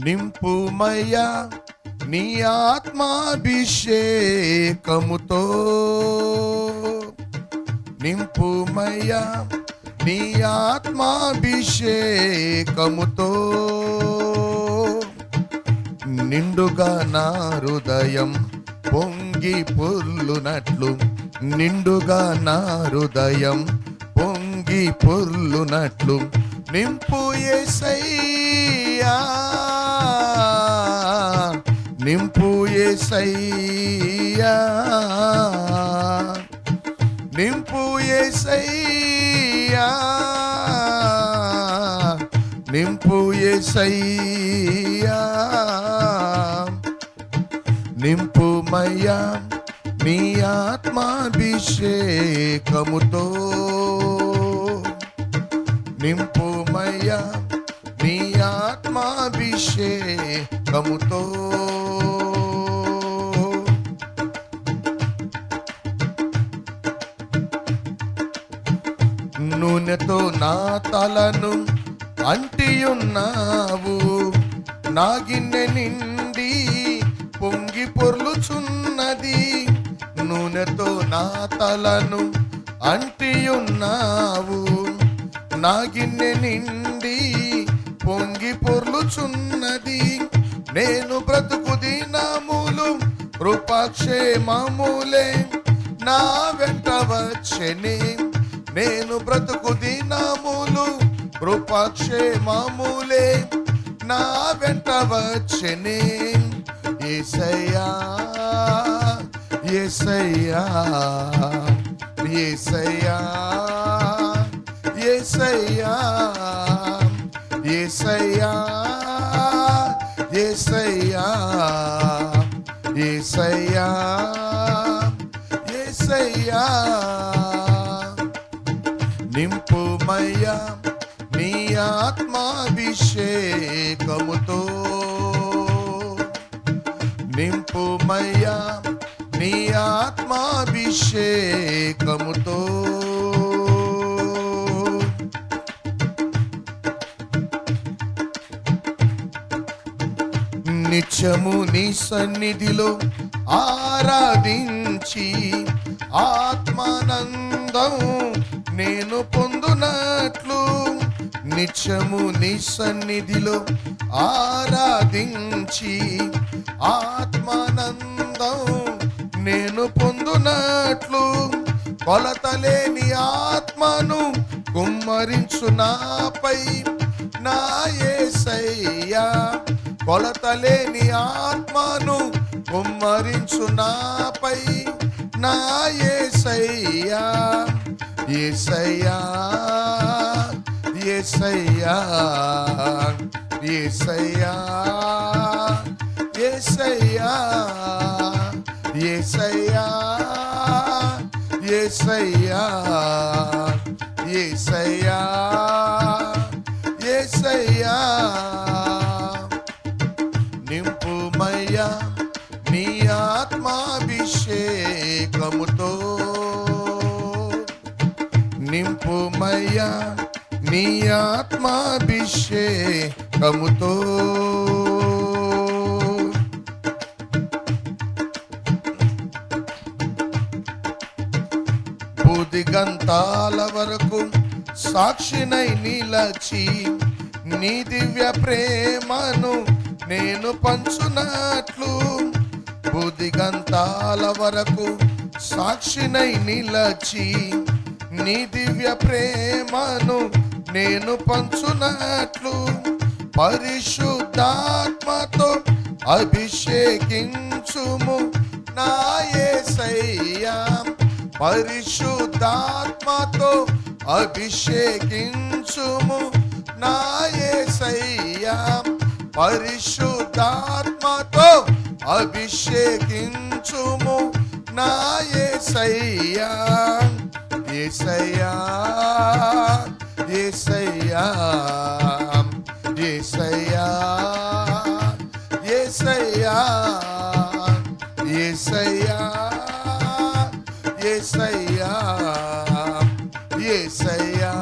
నింపుమయ్యా నీ ఆత్మాభిషేకముతో, నింపుమయ్యా నీ ఆత్మాభిషేకముతో, నిండుగా నా హృదయం పొంగి పొర్లునట్లు, నిండుగా నా హృదయం పొంగి పొర్లునట్లు నింపు యేసయ్యా, నింపు యేసయ్యా, నింపు యేసయ్యా, నింపు యేసయ్యా, నింపుమయ్యా నీ ఆత్మాభిషేకముతో, నింపుమయ్యా నీ ఆత్మాభిషేకముతో, నూనెతో నా తలను అంటియున్నావు, నా గిన్నె నిండి పొంగి పొర్లుచున్నది, నూనెతో నా తలను అంటియున్నావు, నా గిన్నె నిండి పొంగి పొర్లుచున్నది, నేను బ్రతుకు దినములు కృపాక్షేమములే నా వెంట వచ్చెనే, నేను బ్రతుకు దినములు కృపాక్షేమములే నా వెంట వచ్చెనే, యేసయ్యా యేసయ్యా యేసయ్యా యేసయ్యా యేసయ్యా యేసయ్యా యేసయ్యా యేసయ్యా, నింపుమయ్యా నీ ఆత్మాభిషేకముతో, నింపుమయ్యా నీ ఆత్మాభిషేకముతో, నిత్యము నీ సన్నిధిలో ఆరాధించి ఆత్మానందం నేను పొందునట్లు, నిత్యము నీ సన్నిధిలో ఆరాధించి ఆత్మానందం నేను పొందునట్లు, కొలతలేని ఆత్మను కుమ్మరించు నాపై నా యేసయ్యా, కొలతలేని ఆత్మను కుమ్మరించు నాపై నా యేసయ్యా, యేసయ్యా యేసయ్యా యేసయ్యా యేసయ్యా యేసయ్యా యేసయ్యా యేసయ్యా యేసయ్యా, నింపుమయ్యా నీ ఆత్మాభిషేకముతో, నింపుమయ్యా నీ ఆత్మాభిషేకముతో, భూదిగంతాల వరకు సాక్షినై నిలచి నీ దివ్య ప్రేమను నేను పంచునట్లు, భూదిగంతాల వరకు సాక్షినై నిలచి నీ దివ్య ప్రేమను నేను పంచునట్లు, పరిశుద్ధాత్మతో అభిషేకించుము నా యేసయ్యా, పరిశుద్ధాత్మతో అభిషేకించుము నా యేసయ్యా, పరిశుద్ధాత్మతో అభిషేకించుము నా యేసయ్యా, యేసయ్యా యేసయ్యా యేసయ్యా యేసయ్యా యేసయ్యా యేసయ్యా యేసయ్యా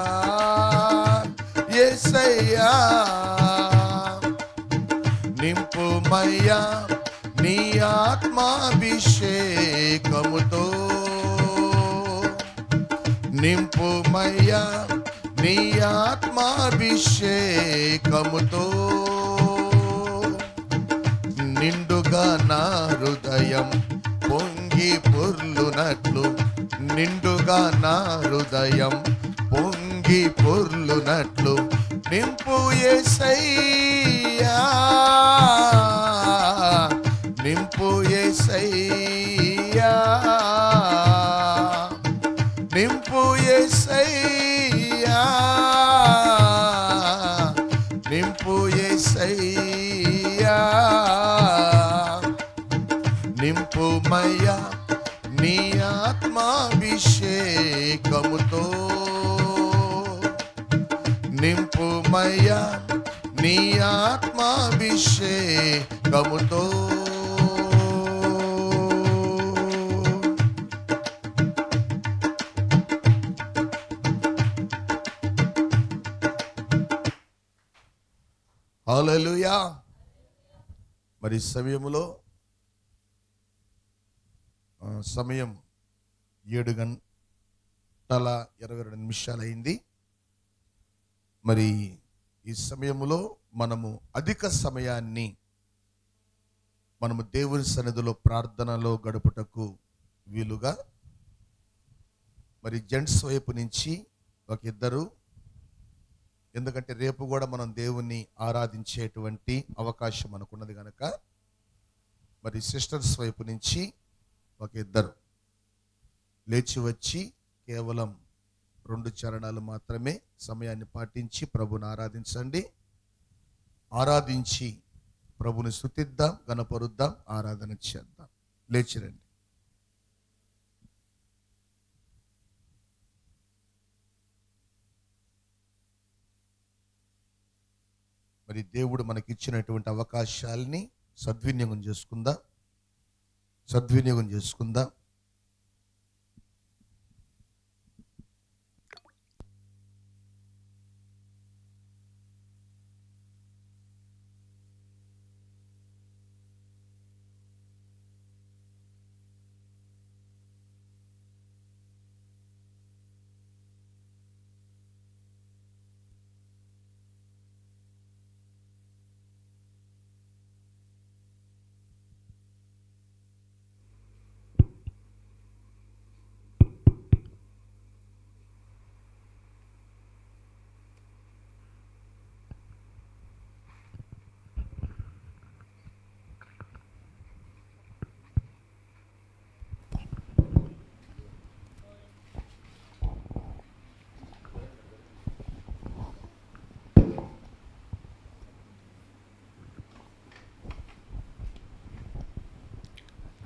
యేసయ్యా, నింపుమయ్యా నీ ఆత్మాభిషేకముతో, నింపుమయ్యా నీ ఆత్మాభిషేకముతో, నిండుగా నా హృదయం పొంగి పొర్లునట్లు, నిండుగా నా హృదయం పొంగి పొర్లునట్లు నింపు యేసయ్యా, నింపు యేసయ్యా, నింపు యేసయ్యా, నింపు యేసయ్యా, నింపుమయ్యా నీ ఆత్మాభిషేకముతో, నింపుమయ్యా నీ ఆత్మాభిషేకముతో. హల్లెలూయా. మరి సమయంలో సమయం 7:22 అయింది. మరి ఈ సమయంలో మనము అధిక సమయాన్ని మనము దేవుని సన్నిధిలో ప్రార్థనలో గడుపుటకు వీలుగా మరి జెంట్స్ వైపు నుంచి ఒక ఇద్దరు, ఎందుకంటే రేపు కూడా మనం దేవుణ్ణి ఆరాధించేటువంటి అవకాశం మనకున్నది కనుక మరి సిస్టర్స్ వైపు నుంచి ఒక ఇద్దరు లేచి వచ్చి కేవలం 2 చరణాలు మాత్రమే సమయాన్ని పాటించి ప్రభుని ఆరాధించండి. ఆరాధించి ప్రభుని స్తుతిద్దాం, గణపరుద్దాం, ఆరాధన చేద్దాం. లేచిరండి. మరి దేవుడు మనకిచ్చినటువంటి అవకాశాలని సద్వినియోగం చేసుకుందాం, సద్వినియోగం చేసుకుందాం.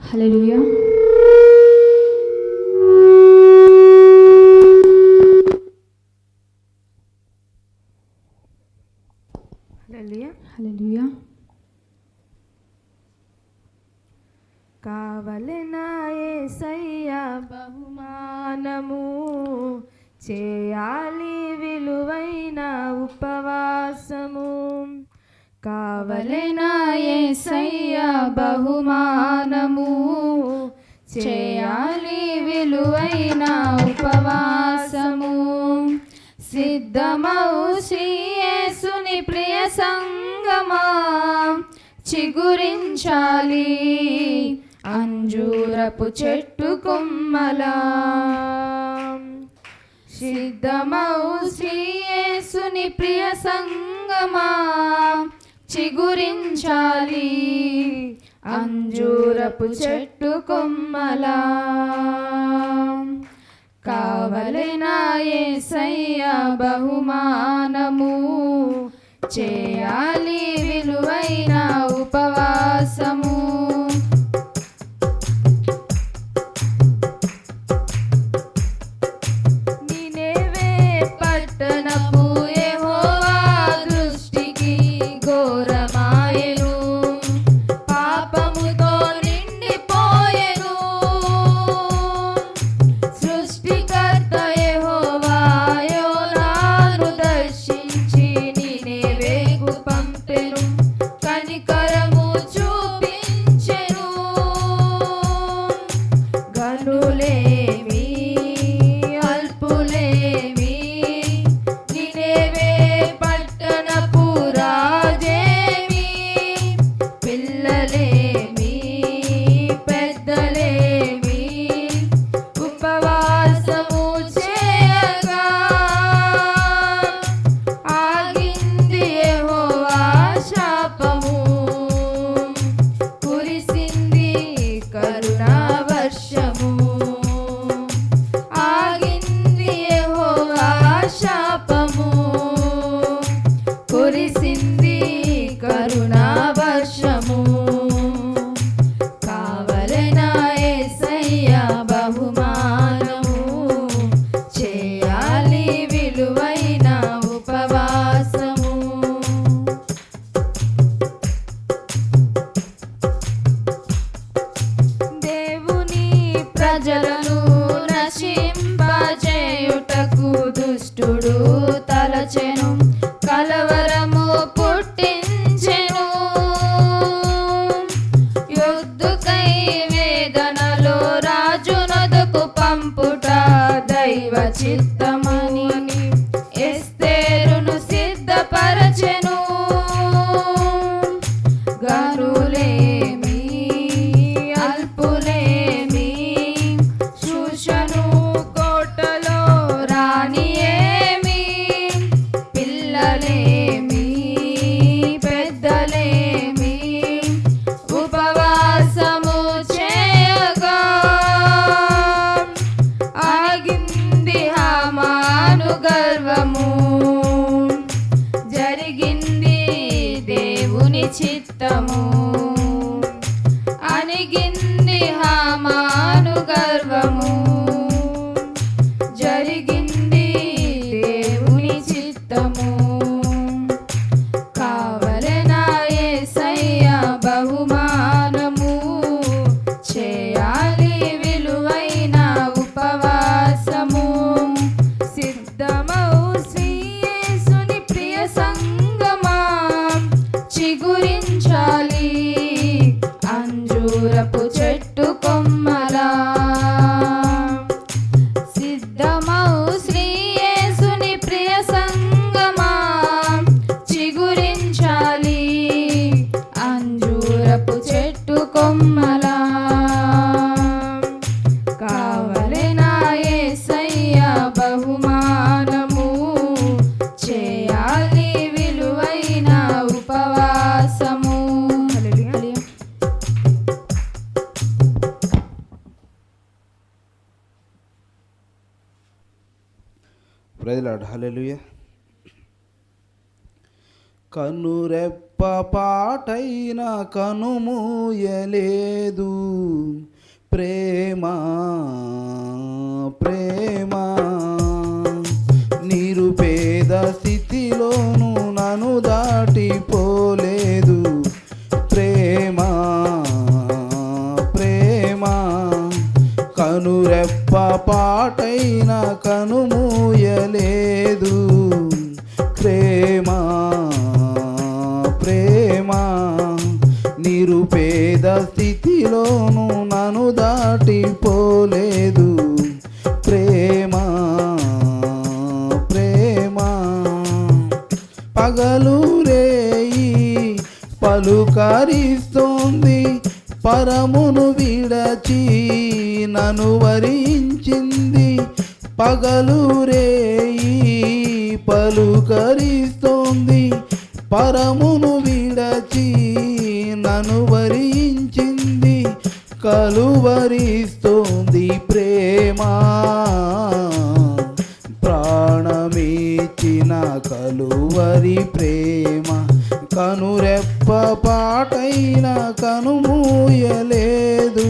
హల్లెలూయా. హల్లెలూయా. హల్లెలూయా. కావలెనా యేసయ్యా బహుమానము, చేయాలి విలువైన ఉపవాసము. కావలెనా యేసయ్యా బహుమానము, చేయాలి విలువైన ఉపవాసము. సిద్ధమౌ శ్రీ యేసుని ప్రియ సంగమా, చిగురించాలి అంజూరపు చెట్టు కొమ్మలా. సిద్ధమౌ శ్రీ యేసుని ప్రియ సంగమా, చిగురించాలి అంజూరపు చెట్టు కొమ్మలా. కావలెనా యేసయ్యా బహుమానము, చేయాలి విలువైన ఉపవాసము. నినెవే పట్టణపు యెహోవా దృష్టికి ఘోరమాయెను, పాపముతో నిండిపోయెను. సృష్టికర్త యెహోవా యోనాను దర్శించి నినెవే శాపము కురిసింది కరుణా వర్షము కావలెనా యేసయ్య బహుమానము చేయాలి విలువైన ఉపవాసము దేవుని ప్రజలను నశింపజేయుటకు దుష్టుడు తలచెను కలవరము పుట్టించెను యుద్ధకై వేదనలో రాజునొదకు పంపుట దైవ చిత్తమని ఎస్తేరును సిద్ధపరచెను గనులేమి అల్పులేమి శూషను కోటలో రాణియేమి పిల్లలేమి పెద్దలేమి ఉపవాసము చేయగా ఆగింది హామాను గర్వము జరిగింది దేవుని చిత్తము అణిగింది హామాను గర్వము జరిగింది దేవుని చిత్తము కావలెనా యేసయ్య బహుమానము చేయాలి విలువైన ఉపవాసము సిద్ధమౌ శ్రీ యేసుని ప్రియ సంగమా చిగురించాలి అంజూరపు చెట్టు కొమ్మలా సిద్ధమౌ శ్రీ యేసుని ప్రియ సంగమా చిగురించాలి అంజూరపు చెట్టు కొమ్మలా కావలెనా యేసయ్య బహుమానము చేయాలి విలువైన ఉపవాసము ప్రైజ్ లార్డ్. హల్లెలూయా. కనురెప్ప పాటైన కనుమూయలేదు ప్రేమ ప్రేమ నిరుపేద స్థితిలోను నన్ను దాటిపోలేదు ప్రేమ ప్రేమ కనురెప్ప పాటైన కనుమూయలేదు ప్రేమ ప్రేమ నిరుపేద స్థితిలోను నన్ను దాటిపోలేదు ప్రేమ ప్రేమ పగలు రేయి పలుకరిస్తోంది పరమును విడచి నన్ను వరించింది పగలు రేయి పలుకరిస్తోంది పరమును విడచి నన్ను వరించింది కలువరిస్తోంది ప్రేమ ప్రాణమిచ్చిన కలువరి ప్రేమ కనురెప్ప పాటైన కనుమూయలేదు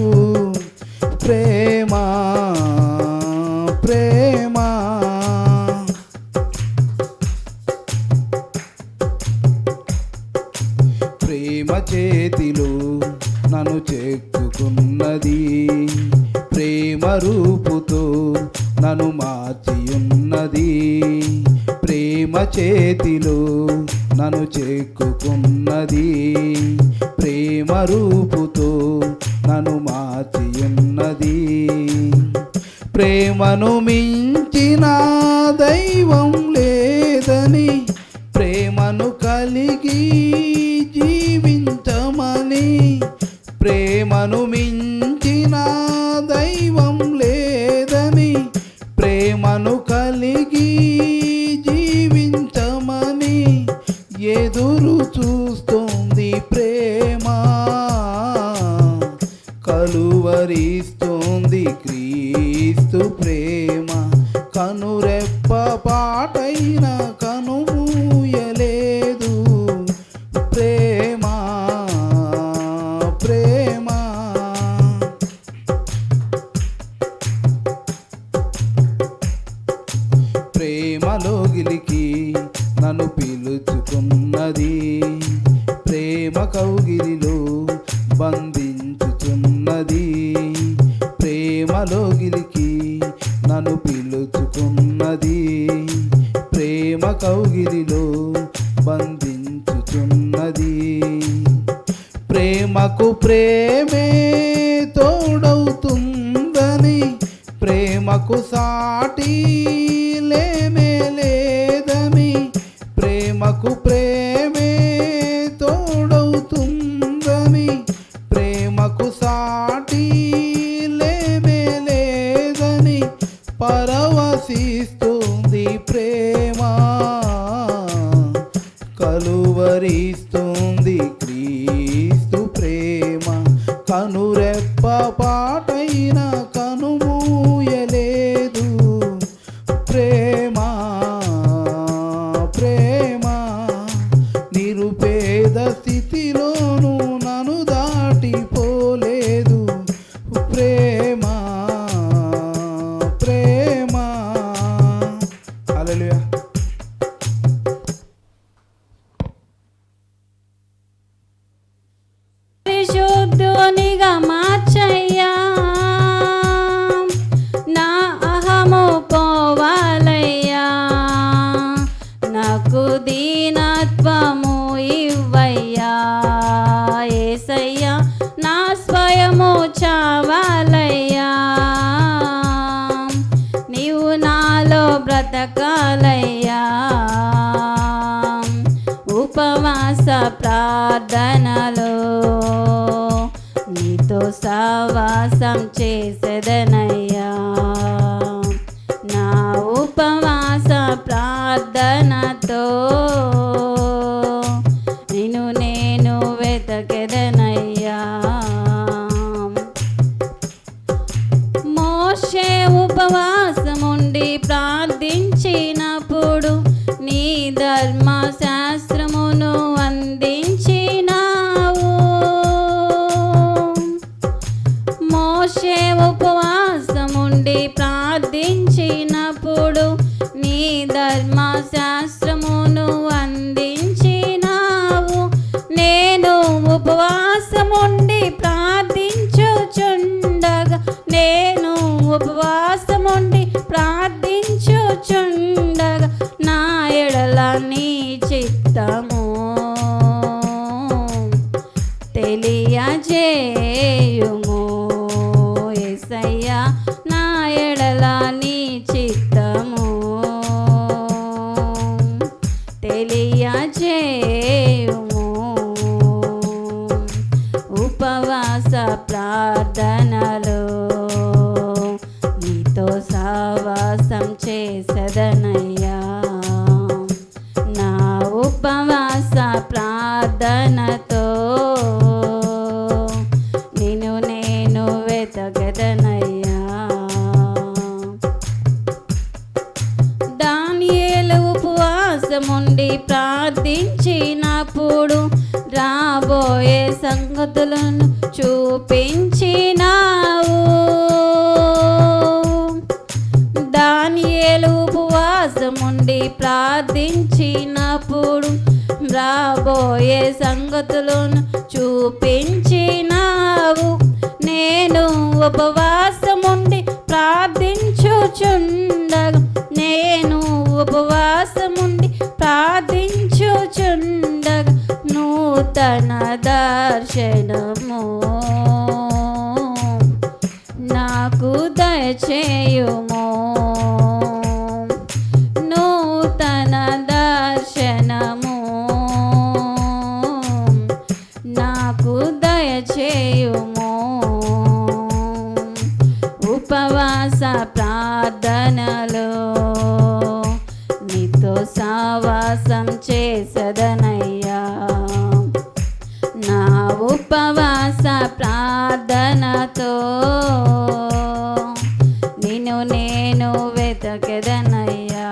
ప్రేమ ప్రేమ ప్రేమ చేతిలో నన్ను చెక్కుకున్నది ప్రేమ రూపుతో నన్ను మార్చియున్నది ప్రేమ చేతిలో నన్ను చెక్కుకున్నది ప్రేమ రూపుతో నన్ను మార్చియున్నది ప్రేమను మించిన దైవం లేదని ప్రేమను కలిగి జీవించమని ప్రేమను మించిన దైవం లేదని ప్రేమను కలిగి జీవించమని ఎదురు చూస్తోంది ప్రేమ కలువరిస్తోంది క్రీస్తు ప్రేమ కనురెప్ప రెప్ప పాటైన కనుమూయలేదు. ప్రేమ ప్రేమ ప్రేమలోగిలికి నన్ను పిలుచుకున్నది. ప్రేమ కౌగిలిలో బంధించుతున్నది. ప్రేమలోగిలికి నన్ను పిలుచుకున్నది. ప్రేమ కౌగిలిలో బంధించుతున్నది. ప్రేమకు ప్రేమే తోడవుతుందని, ప్రేమకు సాటి లేనే లేదని, ప్రేమకు ప్రేమే తోడవుతుందని, ప్రేమకు సాటి లేనే లేదని పరవశిస్తుంది ప్రేమ. కలువరిస్తుంది క్రీస్తు ప్రేమ. కనురెప్ప పాటైన కనుమూయలేదు. ప్రేమ ప్రేమ నిరుపేద స్థితిలోనూ నన్ను దాటిపోలేదు. ప్రేమ ప్రేమ. హల్లెలూయా. పరిశుద్ధునిగా మార్చయ్యా, నా అహము పోవాలయ్యా. నాకు దీనత్వము ఇవ్వయ్యా యేసయ్యా. నా స్వయము చావాలయ్యా, నీవు నాలో బ్రతకాలయ్యా. ఉపవాస ప్రార్థనలో నీతో సహవాసం చేసేదనయ్యా. నా ఉపవాస ప్రార్థనతో నిన్ను నేను వెతకెదనయ్యా. మోషే ఉపవాసముండి ప్రార్థించినప్పుడు నీ ధర్మశాస్త్రమును అందించినావు. మోషే ఉపవాసముండి ప్రార్థించినప్పుడు నీ ధర్మశాస్త్రమును అందించినావు. నేను ఉపవాసముండి ప్రార్థించుచుండగా, నేను ఉపవాసముండి ప్రార్థించుచుండగా నా ఎడల నీ చిత్తము తెలియజేయుము యేసయ్యా. నా ఎడల నీ చిత్తము తెలియజేయుము. ఉపవాస ప్రార్థనలో నీతో సహవాసం చేసదనయ్యా. నా ఉపవాస ప్రార్థనతో నిన్ను నేను వెతకదనయ్యా. దానియేలు ఉపవాసముండి ప్రార్థించినప్పుడు రాబోయే సంగతులను చూపించినావు. దానియేలు ఉపవాసముండి ప్రార్థించినప్పుడు రాబోయే సంగతులను చూపించినావు. నేను ఉపవాసముండి ప్రార్థించుచుండగా, నేను ఉపవాసముండి ప్రార్థించుచుండగా నూతన దర్శనము నాకు దయచేయుము. నూతన దర్శనము నాకు దయచేయుము. ఉపవాస ప్రార్థనలో నీతో సహవాసం చేసదనయ్యా. నా ఉపవాస ప్రార్థనతో నిన్ను నేను వెతకెదనయ్యా.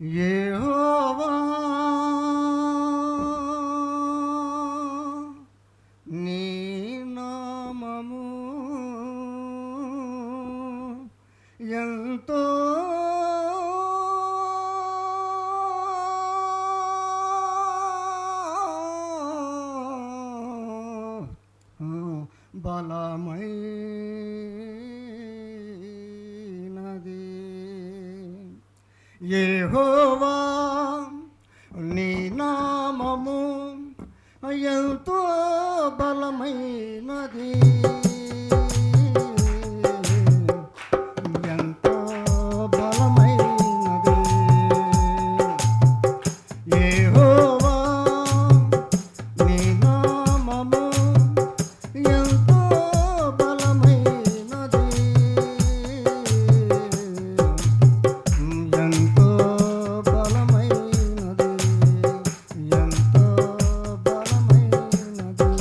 యెహోవా నీ నామము ఎంతో బలమైనది. యెహోవా నీ నామము ఎంతో బలమైనది, ఎంతో బలమైనది. యెహోవా నీ నామము ఎంతో బలమైనది, ఎంతో బలమైనది, ఎంతో బలమైనది.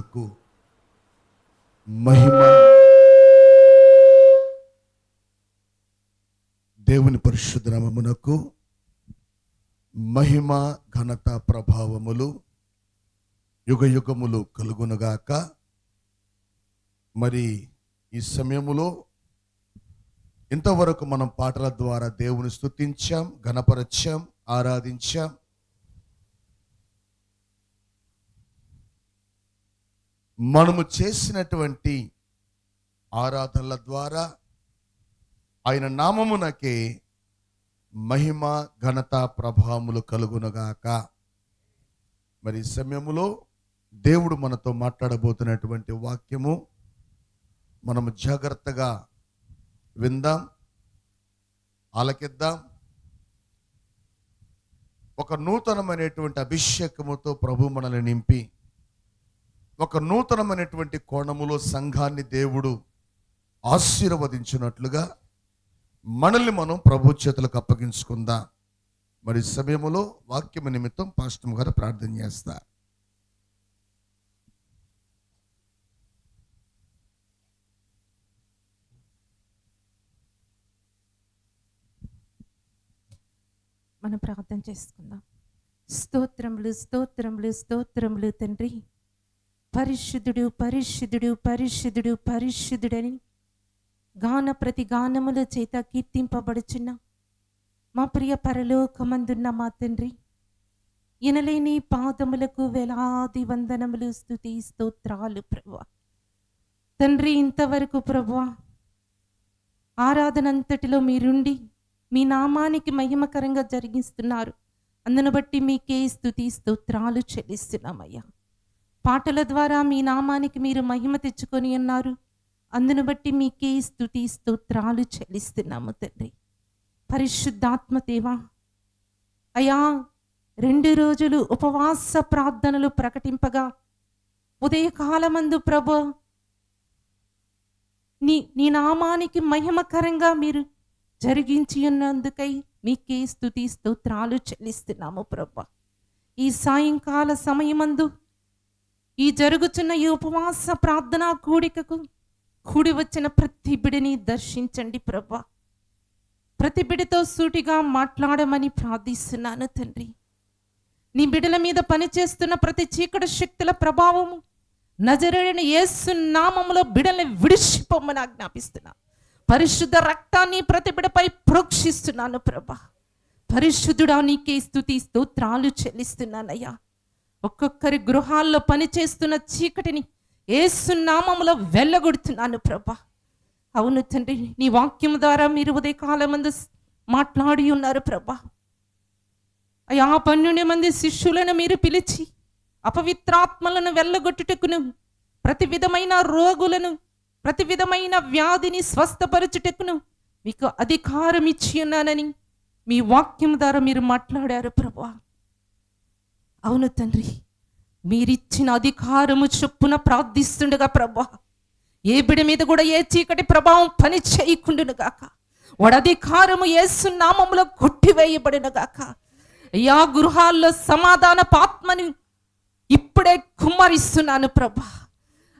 నామమునకు మహిమ, దేవుని పరిశుద్ధ నామమునకు మహిమ, ఘనత, ప్రభావములు యుగ యుగములు కలుగునుగాక. మరి ఈ సమయములో ఇంతవరకు మనం పాటల ద్వారా దేవుని స్తుతించాం, ఘనపరచాం, ఆరాధించాం. మనము చేసినటువంటి ఆరాధనల ద్వారా ఆయన నామమునకే మహిమ, ఘనత, ప్రభావములు కలుగునుగాక. మరి ఈ సమయములో దేవుడు మనతో మాట్లాడబోతున్నటువంటి వాక్యము మనము జాగ్రత్తగా విందాం, ఆలకిద్దాం. ఒక నూతనమైనటువంటి అభిషేకముతో ప్రభు మనల్ని నింపి ఒక నూతనమైనటువంటి కోణములో సంఘాన్ని దేవుడు ఆశీర్వదించినట్లుగా మనల్ని మనం ప్రభు చేతులకు అప్పగించుకుందాం. మరి సమయములో వాక్యము నిమిత్తం పాస్టర్ గారు ప్రార్థన చేస్తారు. మనం ప్రార్థన చేసుకుందాం. స్తోత్రములు స్తోత్రములు స్తోత్రములు తండ్రి, పరిశుద్ధుడు పరిశుద్ధుడు పరిశుద్ధుడు పరిశుద్ధుడని గాన ప్రతి గానముల చేత కీర్తింపబడుచున్న మా ప్రియ పరలోకమందున్న మా తండ్రి, ఎనలేని పాదములకు వేలాది వందనములు, స్తుతి స్తోత్రాలు ప్రభువా. తండ్రి, ఇంతవరకు ప్రభువా ఆరాధన అంతటిలో మీరుండి మీ నామానికి మహిమకరంగా జరిగిస్తున్నారు. అందును బట్టి మీకే స్తుతి స్తోత్రాలు చెల్లిస్తున్నామయ్యా. పాటల ద్వారా మీ నామానికి మీరు మహిమ తెచ్చుకొని ఉన్నారు. అందును బట్టి మీకే స్తుతి స్తోత్రాలు చెల్లిస్తున్నాము తండ్రి. పరిశుద్ధాత్మ దేవా, అయ్యా 2 రోజులు ఉపవాస ప్రార్థనలు ప్రకటింపగా ఉదయకాలమందు ప్రభు నీ నామానికి మహిమకరంగా మీరు జరిగించి ఉన్నందుకై మీకే స్తుతి స్తోత్రాలు చెల్లిస్తున్నాము ప్రభు. ఈ సాయంకాల సమయమందు ఈ జరుగుతున్న ఈ ఉపవాస ప్రార్థనా కూడికకు కూడి వచ్చిన ప్రతి బిడిని దర్శించండి ప్రభు. ప్రతి బిడితో సూటిగా మాట్లాడమని ప్రార్థిస్తున్నాను తండ్రి. నీ బిడల మీద పనిచేస్తున్న ప్రతి చీకటి శక్తుల ప్రభావము నజరేయుడైన యేసు నామములో బిడల్ని విడిచిపోమని ఆజ్ఞాపిస్తున్నా. పరిశుద్ధ రక్తాన్ని ప్రతి బిడపై ప్రోక్షిస్తున్నాను ప్రభా. పరిశుద్ధుడా, నీకే స్తుతి స్తోత్రాలు చెల్లిస్తున్నానయ్యా. ఒక్కొక్కరి గృహాల్లో పనిచేస్తున్న చీకటిని యేసు నామములో వెళ్ళగొడుతున్నాను ప్రభా. అవును తండ్రి, నీ వాక్యం ద్వారా మీరు ఉదయకాలమందు మాట్లాడి ఉన్నారు ప్రభా. అయ్యా, 12 మంది శిష్యులను మీరు పిలిచి అపవిత్రాత్మలను వెళ్ళగొట్టుటకును, ప్రతి విధమైన రోగులను, ప్రతి విధమైన వ్యాధిని స్వస్థపరచుటకును మీకు అధికారం ఇచ్చి ఉన్నానని మీ వాక్యం ద్వారా మీరు మాట్లాడారు ప్రభా. అవును తండ్రి, మీరిచ్చిన అధికారము చొప్పున ప్రార్థిస్తుండగా ప్రభా, ఏ బిడ మీద కూడా ఏ చీకటి ప్రభావం పని చేయకుండును గాక. వాడి అధికారము యేసు నామములో కొట్టివేయబడిన గాక. అయ్యా, గృహాల్లో సమాధాన పాత్మని ఇప్పుడే కుమ్మరిస్తున్నాను ప్రభా.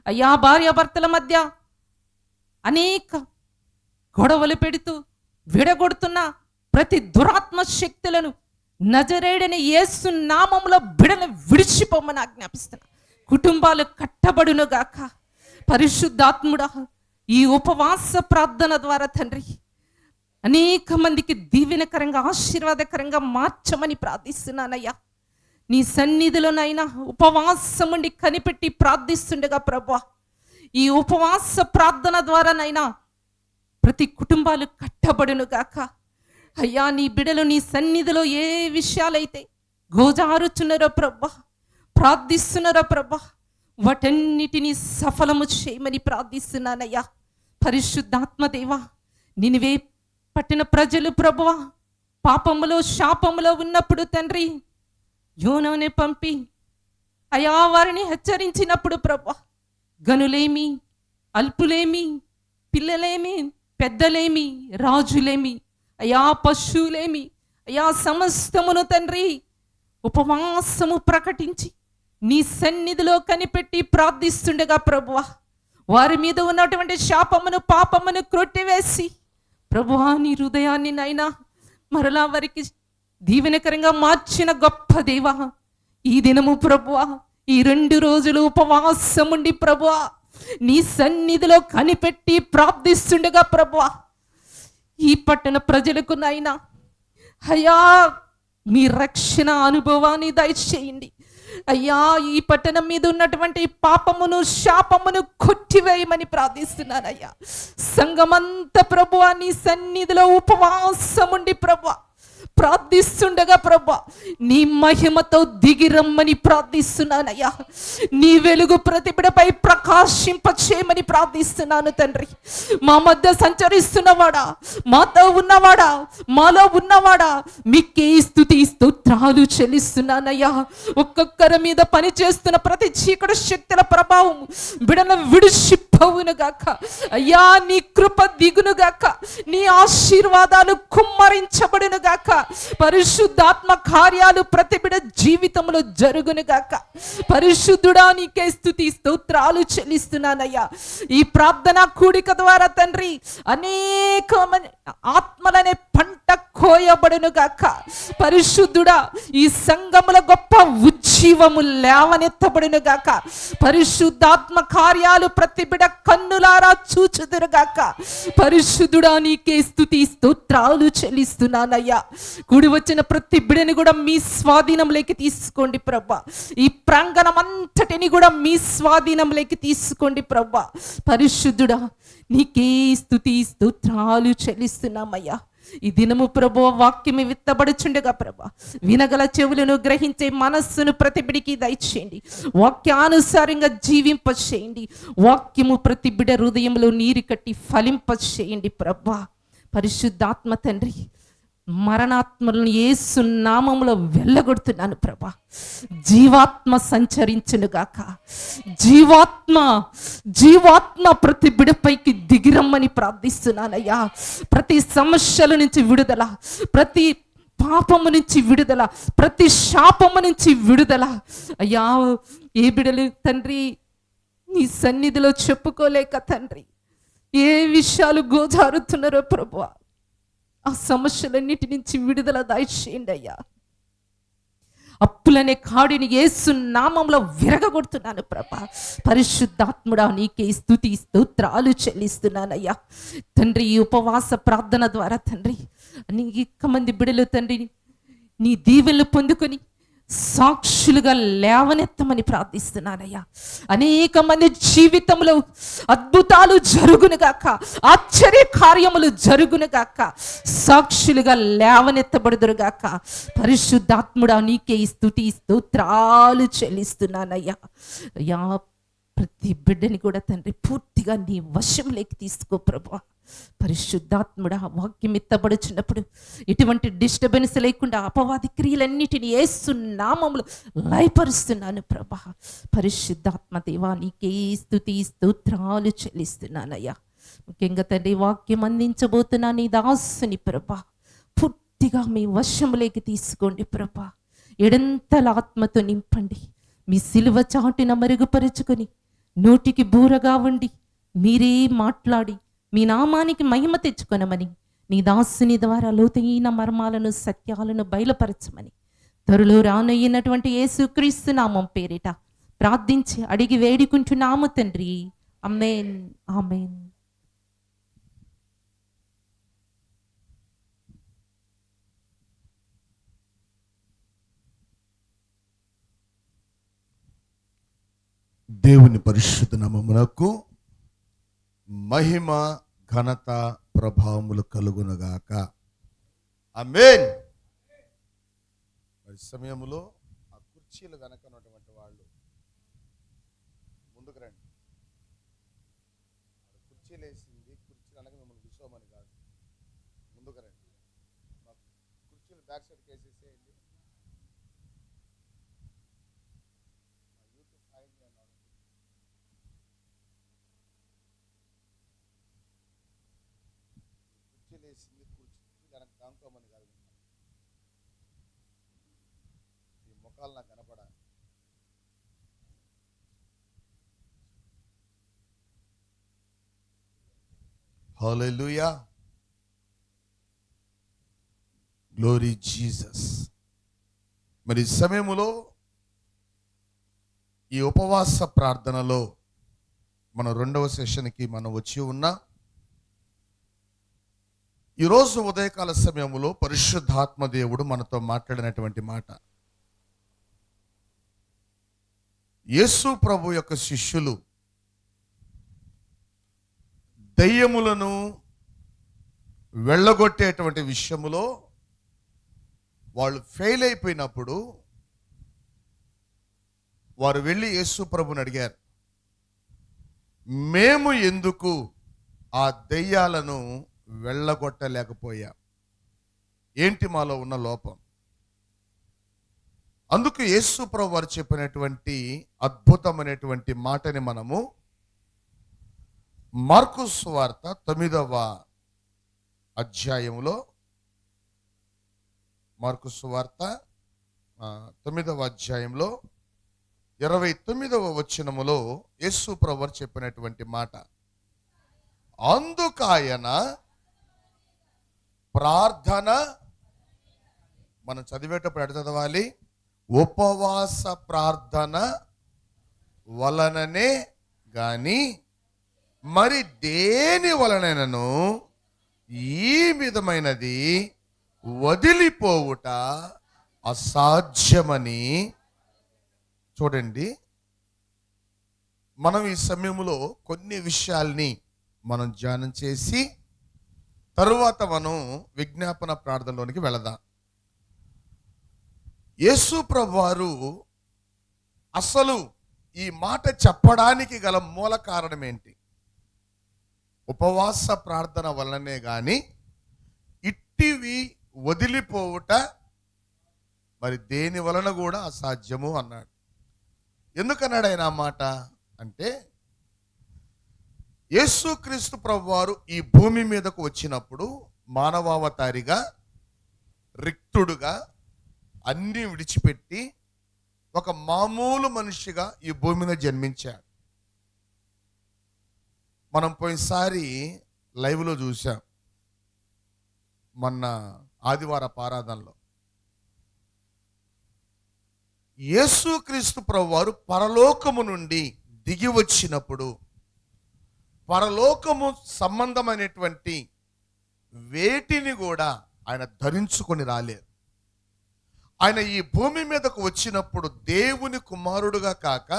అయ్యా, భార్యాభర్తల మధ్య అనేక గొడవలు పెడుతూ విడగొడుతున్న ప్రతి దురాత్మ శక్తులను నజరేయుడైన యేసు నామములో బిడలు విడిచిపోమని ఆజ్ఞాపిస్తున్నా. కుటుంబాలు కట్టబడును గాక. పరిశుద్ధాత్ముడా, ఈ ఉపవాస ప్రార్థన ద్వారా తండ్రి అనేక మందికి దీవెనకరంగా ఆశీర్వాదకరంగా మార్చమని ప్రార్థిస్తున్నానయ్యా. నీ సన్నిధిలోనైనా ఉపవాసముండి కనిపెట్టి ప్రార్థిస్తుండగా ప్రభా, ఈ ఉపవాస ప్రార్థన ద్వారానైనా ప్రతి కుటుంబాలు కట్టబడును గాక. అయ్యా, నీ బిడలు నీ సన్నిధిలో ఏ విషయాలైతే గోజారుచున్నారో ప్రభా, ప్రార్థిస్తున్నారో ప్రభా, వాటన్నిటినీ సఫలము చేయమని ప్రార్థిస్తున్నానయ్యా. పరిశుద్ధాత్మదేవా, నినివే పట్టిన ప్రజలు ప్రభువా పాపములో శాపములో ఉన్నప్పుడు తండ్రి యోనానే పంపి అయా వారిని హెచ్చరించినప్పుడు ప్రభా, గనులేమి, అల్పులేమి, పిల్లలేమి, పెద్దలేమి, రాజులేమి, అయా పశువులేమి, అయా సమస్తమును తండ్రి ఉపవాసము ప్రకటించి నీ సన్నిధిలో కనిపెట్టి ప్రార్థిస్తుండగా ప్రభువా, వారి మీద ఉన్నటువంటి శాపమును పాపమును క్రొట్టివేసి ప్రభువా, నీ హృదయాన్ని నైనా మరలా వారికి దీవెనకరంగా మార్చిన గొప్ప దేవా, ఈ దినము ప్రభువా, ఈ 2 రోజులు ఉపవాసముండి ప్రభువా నీ సన్నిధిలో కనిపెట్టి ప్రార్థిస్తుండగా ప్రభువా, ఈ పట్టణ ప్రజలకు నైనా అయ్యా మీ రక్షణ అనుభవాన్ని దయచేయండి అయ్యా. ఈ పట్టణం మీద ఉన్నటువంటి పాపమును శాపమును కొట్టివేయమని ప్రార్థిస్తున్నానయ్యా. సంఘమంతా ప్రభువా నీ సన్నిధిలో ఉపవాసముండి ప్రభువా ప్రార్థిస్తుండగా ప్రభా, నీ మహిమతో దిగిరమ్మని ప్రార్థిస్తున్నానయ్యా. నీ వెలుగు ప్రతిబిడపై ప్రకాశింపచేయమని ప్రార్థిస్తున్నాను తండ్రి. మా మధ్య సంచరిస్తున్నవాడా, మాతో ఉన్నవాడా, మాలో ఉన్నవాడా, మీకే స్తుతి స్తోత్రాలు చెల్లిస్తున్నానయ్యా. ఒక్కొక్కరి మీద పనిచేస్తున్న ప్రతి చీకటి శక్తుల ప్రభావం బిడన విడిచిపోవునుగాక అయ్యా. నీ కృప దిగునుగాక, నీ ఆశీర్వాదాలు కుమ్మరించబడునుగాక. పరిశుద్ధాత్మ కార్యాలు ప్రతి బిడ్డ జీవితంలో జరుగునుగాక. పరిశుద్ధుడా నీకే స్తుతి స్తోత్రాలు చెల్లిస్తున్నానయ్యా. ఈ ప్రార్థన కూడిక ద్వారా తండ్రి అనేక ఆత్మలనే పంట కోయబడునుగాక. పరిశుద్ధుడా ఈ సంఘముల గొప్ప ఉజ్జీవము లేవనెత్తబడునుగాక. పరిశుద్ధాత్మ కార్యాలు ప్రతి బిడ్డ కన్నులారా చూచుదురుగాక. పరిశుద్ధుడా నీకే స్తుతి స్తోత్రాలు చెల్లిస్తున్నానయ్యా. కూడి వచ్చిన ప్రతి బిడని కూడా మీ స్వాధీనంలోకి తీసుకోండి ప్రభా. ఈ ప్రాంగణం అంతటిని కూడా మీ స్వాధీనంలోకి తీసుకోండి ప్రభా. పరిశుద్ధుడా నీకే స్తుతి స్తోత్రాలు చెల్లిస్తున్నామయ్యా. ఈ దినము ప్రభు వాక్యము విత్తబడుచుండగా ప్రభా, వినగల చెవులను గ్రహించే మనస్సును ప్రతి బిడికి దయచేయండి. వాక్యానుసారంగా జీవింపచేయండి. వాక్యము ప్రతి బిడ హృదయంలో నీరు కట్టి ఫలింపచేయండి ప్రభా. పరిశుద్ధాత్మ తండ్రి, మరణాత్మలను యేసు నామములో వెళ్ళగొడుతున్నాను ప్రభా. జీవాత్మ సంచరించునుగాక. జీవాత్మ ప్రతి బిడపైకి దిగిరమ్మని ప్రార్థిస్తున్నానయ్యా. ప్రతి సమస్యల నుంచి విడుదల, ప్రతి పాపము నుంచి విడుదల, ప్రతి శాపము నుంచి విడుదల అయ్యా. ఏ బిడలు తండ్రి నీ సన్నిధిలో చెప్పుకోలేక తండ్రి ఏ విషయాలు గోజారుతున్నారో ప్రభువా, ఆ సమస్యలన్నిటి నుంచి విడుదల దయచేయండి అయ్యా. అప్పులనే కాడిని యేసు నామంలో విరగగొడుతున్నాను ప్రభా. పరిశుద్ధాత్ముడా నీకే స్తుతి స్తోత్రాలు చెల్లిస్తున్నానయ్యా. తండ్రి ఈ ఉపవాస ప్రార్థన ద్వారా తండ్రి అనేక మంది బిడలు తండ్రి నీ దీవెనలు పొందుకొని సాక్షులుగా లేవనెత్తమని ప్రార్థిస్తున్నానయ్యా. అనేక మంది జీవితంలో అద్భుతాలు జరుగునుగాక, ఆశ్చర్య కార్యములు జరుగునుగాక, సాక్షులుగా లేవనెత్తబడుదురుగాక. పరిశుద్ధాత్ముడా నీకే స్తుతి స్తోత్రాలు చెల్లిస్తున్నానయ్యా. అయ్యా ప్రతి బిడ్డని కూడా తండ్రి పూర్తిగా నీ వశంలోకి తీసుకో ప్రభువా. పరిశుద్ధాత్ముడా వాక్యం ఎత్తబడుచున్నప్పుడు ఎటువంటి డిస్టర్బెన్స్ లేకుండా అపవాది క్రియలన్నిటిని యేసు నామములో లయపరుస్తున్నాను ప్రభా. పరిశుద్ధాత్మ దేవా నీకే స్తుతి స్తోత్రాలు చెల్లిస్తున్నానయ్యా. ముఖ్యంగా తండ్రి వాక్యం అందించబోతున్నా నీ దాసుని ప్రభా పూర్తిగా మీ వశంలోకి తీసుకోండి ప్రభా. ఎడంతల ఆత్మతో నింపండి. మీ సిలువ చాటున మరుగుపరుచుకొని నోటికి బూరగా ఉండి మీరే మాట్లాడి మీ నామానికి మహిమ తెచ్చుకొనమని నీ దాసుని ద్వారా లోతైన మర్మాలను సత్యాలను బయలుపరచమని త్వరలో రానయ్యినటువంటి యేసుక్రీస్తు నామం పేరిట ప్రార్థించి అడిగి వేడుకుంటున్నాము తండ్రి. ఆమేన్ ఆమేన్. దేవుని పరిశుద్ధ నామమునకు మహిమ ఘనత ప్రభావములు కలుగునుగాక. ఆమేన్. మరి సమయములో ఆ కుర్చీలు వెనక ఉన్నటువంటి వాళ్ళు ముందుకు రండి. కుర్చీలు వేసింది, కుర్చీలు అనగా మిమ్మల్ని కూర్చోమని కాదు, ముందుకు రండి. కుర్చీలు బ్యాక్ సైడ్కి వేసేసేయండి. వేసింది కూర్చుంది దానికి దాంతోమని కాదు, ఈ ముఖాలు నాకు కనపడాలి. హల్లెలూయా, గ్లోరీ జీసస్. మరి ఈ సమయములో ఈ ఉపవాస ప్రార్థనలో మన 2వ సెషన్కి మనం వచ్చి ఉన్నాం. ఈరోజు ఉదయకాల సమయంలో పరిశుద్ధాత్మ దేవుడు మనతో మాట్లాడినటువంటి మాట, యేసు ప్రభు యొక్క శిష్యులు దయ్యములను వెళ్ళగొట్టేటువంటి విషయములో వాళ్ళు ఫెయిల్ అయిపోయినప్పుడు వారు వెళ్ళి యేసు ప్రభుని అడిగారు, మేము ఎందుకు ఆ దయ్యాలను వెళ్ళగొట్టలేకపోయాం? ఏంటి మాలో ఉన్న లోపం? అందుకు యేసు ప్రభు వారు చెప్పినటువంటి అద్భుతమైనటువంటి మాటని మనము మార్కు సువార్త 9వ అధ్యాయంలో, మార్కు సువార్త 9వ అధ్యాయంలో 29వ వచనములో యేసు ప్రభు వారు చెప్పినటువంటి మాట, అందుకాయన ప్రార్థన, మనం చదివేటప్పుడు ఎక్కడ చదవాలి? ఉపవాస ప్రార్థన వలననే గాని మరి దేని వలనైనను ఈ విధమైనది వదిలిపోవుట అసాధ్యమని. చూడండి, మనం ఈ సమయంలో కొన్ని విషయాల్ని మనం ధ్యానం చేసి తరువాత మనం విజ్ఞాపన ప్రార్థనలోనికి వెళదాం. యేసు ప్రభు వారు అసలు ఈ మాట చెప్పడానికి గల మూల కారణం ఏంటి? ఉపవాస ప్రార్థన వలనే గాని ఇట్టివి వదిలిపోవుట మరి దేని వలన కూడా అసాధ్యము అన్నాడు. ఎందుకన్నాడు ఆయన ఆ మాట అంటే, యేసుక్రీస్తు ప్రభువారు ఈ భూమి మీదకు వచ్చినప్పుడు మానవావతారిగా, రిక్తుడుగా అన్ని విడిచిపెట్టి ఒక మామూలు మనిషిగా ఈ భూమి మీద జన్మించాడు. మనం పోయినసారి లైవ్లో చూసాం, మొన్న ఆదివారపు ఆరాధనలో. యేసుక్రీస్తు ప్రభువారు పరలోకము నుండి దిగి వచ్చినప్పుడు పరలోకము సంబంధమైనటువంటి వేటిని కూడా ఆయన ధరించుకొని రాలేరు. ఆయన ఈ భూమి మీదకు వచ్చినప్పుడు దేవుని కుమారుడుగా కాక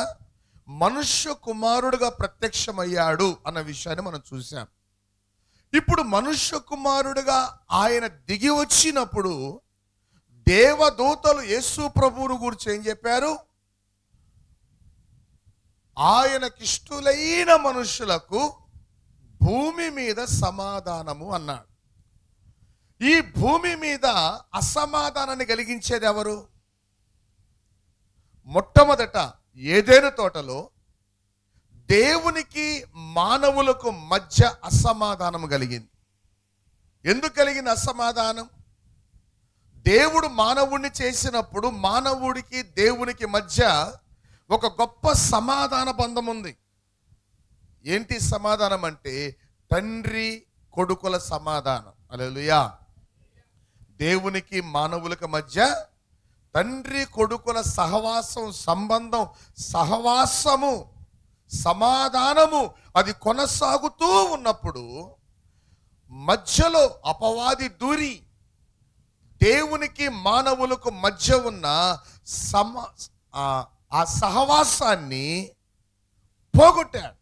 మనుష్య కుమారుడుగా ప్రత్యక్షమయ్యాడు అన్న విషయాన్ని మనం చూసాం. ఇప్పుడు మనుష్య కుమారుడుగా ఆయన దిగి వచ్చినప్పుడు దేవదూతలు యేసు ప్రభువును గురించి ఏం చెప్పారు? ఆయనకిష్టులైన మనుషులకు భూమి మీద సమాధానము అన్నాడు. ఈ భూమి మీద అసమాధానాన్ని కలిగించేది ఎవరు? మొట్టమొదట ఏదెను తోటలో దేవునికి మానవులకు మధ్య అసమాధానం కలిగింది. ఎందుకు కలిగింది అసమాధానం? దేవుడు మానవుడిని చేసినప్పుడు మానవుడికి దేవునికి మధ్య ఒక గొప్ప సమాధాన బంధం ఉంది. ఏంటి సమాధానం అంటే? తండ్రి కొడుకుల సమాధానం. హల్లెలూయా. దేవునికి మానవులకు మధ్య తండ్రి కొడుకుల సహవాసం, సంబంధం, సహవాసము, సమాధానము అది కొనసాగుతూ ఉన్నప్పుడు మధ్యలో అపవాది దూరి దేవునికి మానవులకు మధ్య ఉన్న ఆ సహవాసాన్ని పోగొట్టాడు.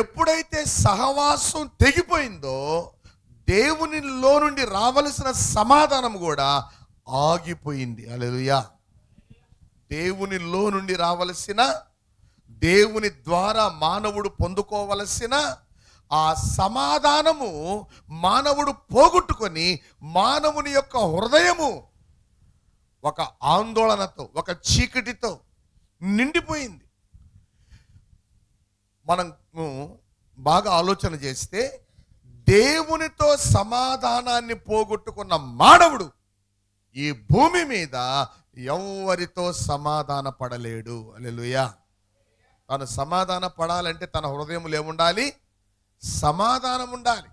ఎప్పుడైతే సహవాసం తెగిపోయిందో దేవునిలో నుండి రావలసిన సమాధానం కూడా ఆగిపోయింది. హల్లెలూయా. దేవునిలో నుండి రావలసిన, దేవుని ద్వారా మానవుడు పొందుకోవలసిన ఆ సమాధానము మానవుడు పోగొట్టుకొని మానవుని యొక్క హృదయము ఒక ఆందోళనతో, ఒక చీకటితో నిండిపోయింది. మనము బాగా ఆలోచన చేస్తే దేవునితో సమాధానాన్ని పోగొట్టుకున్న మానవుడు ఈ భూమి మీద ఎవరితో సమాధాన పడలేడు. హల్లెలూయా. తను సమాధాన పడాలంటే తన హృదయంలో ఏముండాలి? సమాధానం ఉండాలి.